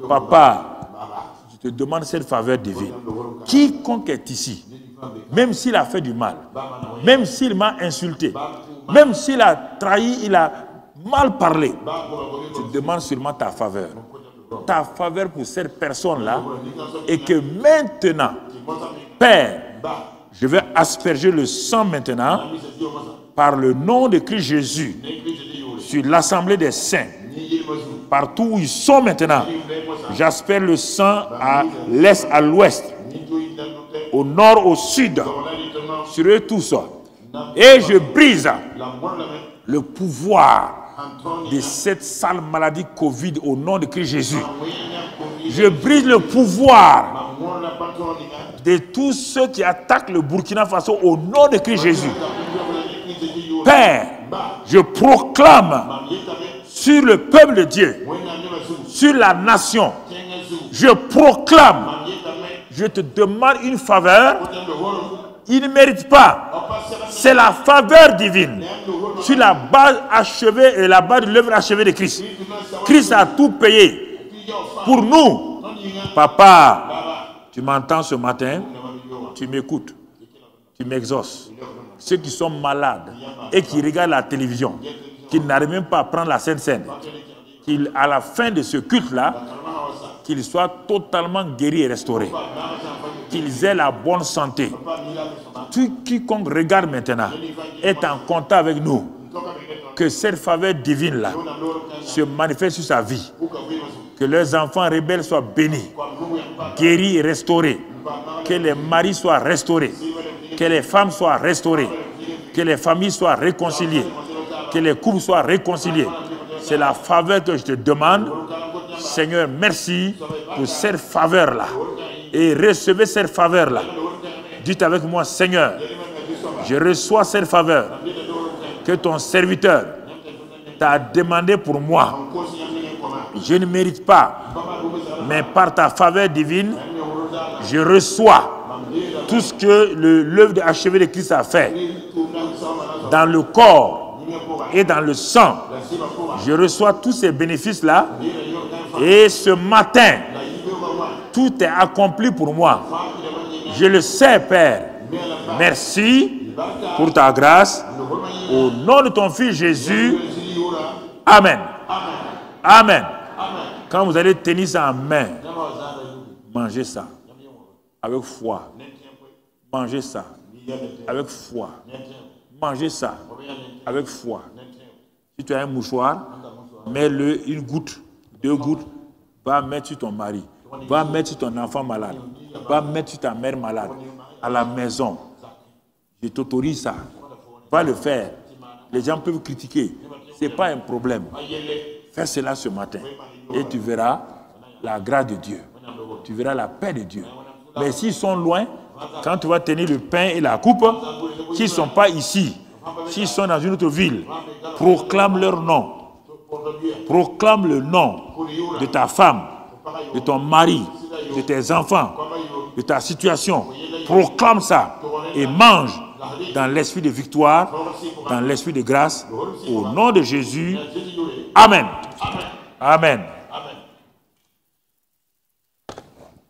Papa, je te demande cette faveur divine. Quiconque est ici, même s'il a fait du mal, même s'il m'a insulté, même s'il a trahi, il a mal parlé, je demande seulement ta faveur. Ta faveur pour cette personne-là, et que maintenant, Père, je vais asperger le sang maintenant par le nom de Christ Jésus sur l'assemblée des saints. Partout où ils sont maintenant, j'asperge le sang à l'est, à l'ouest, au nord, au sud, sur eux tous. Et je brise le pouvoir de cette sale maladie Covid au nom de Christ Jésus. Je brise le pouvoir de tous ceux qui attaquent le Burkina Faso au nom de Christ Jésus. Père, je proclame sur le peuple de Dieu, sur la nation, je proclame, je te demande une faveur. Il ne mérite pas. C'est la faveur divine. Sur la base achevée et la base de l'œuvre achevée de Christ. Christ a tout payé pour nous. Papa, tu m'entends ce matin, tu m'écoutes, tu m'exauces. Ceux qui sont malades et qui regardent la télévision, qui n'arrivent même pas à prendre la Sainte Seine, qu'à la fin de ce culte-là, qu'ils soient totalement guéris et restaurés. Qu'ils aient la bonne santé. Quiconque regarde maintenant est en contact avec nous. Que cette faveur divine-là se manifeste sur sa vie. Que leurs enfants rebelles soient bénis, guéris et restaurés. Que les maris soient restaurés. Que les femmes soient restaurées. Que les familles soient réconciliées. Que les couples soient réconciliés. C'est la faveur que je te demande. Seigneur, merci pour cette faveur-là. Et recevez cette faveur-là. Dites avec moi, Seigneur, je reçois cette faveur que ton serviteur t'a demandé pour moi. Je ne mérite pas, mais par ta faveur divine, je reçois tout ce que l'œuvre d'achèvement de Christ a fait dans le corps et dans le sang. Je reçois tous ces bénéfices-là et ce matin, tout est accompli pour moi. Je le sais, Père. Merci pour ta grâce. Au nom de ton Fils Jésus. Amen. Amen. Quand vous allez tenir ça en main, mangez ça avec foi. Mangez ça avec foi. Mangez ça avec foi. Si tu as un mouchoir, mets-le une goutte, 2 gouttes, va mettre sur ton mari, va mettre sur ton enfant malade, va mettre sur ta mère malade, à la maison. Je t'autorise ça. Va le faire. Les gens peuvent critiquer. Ce n'est pas un problème. Fais cela ce matin. Et tu verras la grâce de Dieu. Tu verras la paix de Dieu. Mais s'ils sont loin, quand tu vas tenir le pain et la coupe, s'ils ne sont pas ici, s'ils sont dans une autre ville, proclame leur nom. Proclame le nom de ta femme, de ton mari, de tes enfants, de ta situation. Proclame ça et mange dans l'esprit de victoire, dans l'esprit de grâce, au nom de Jésus. Amen. Amen.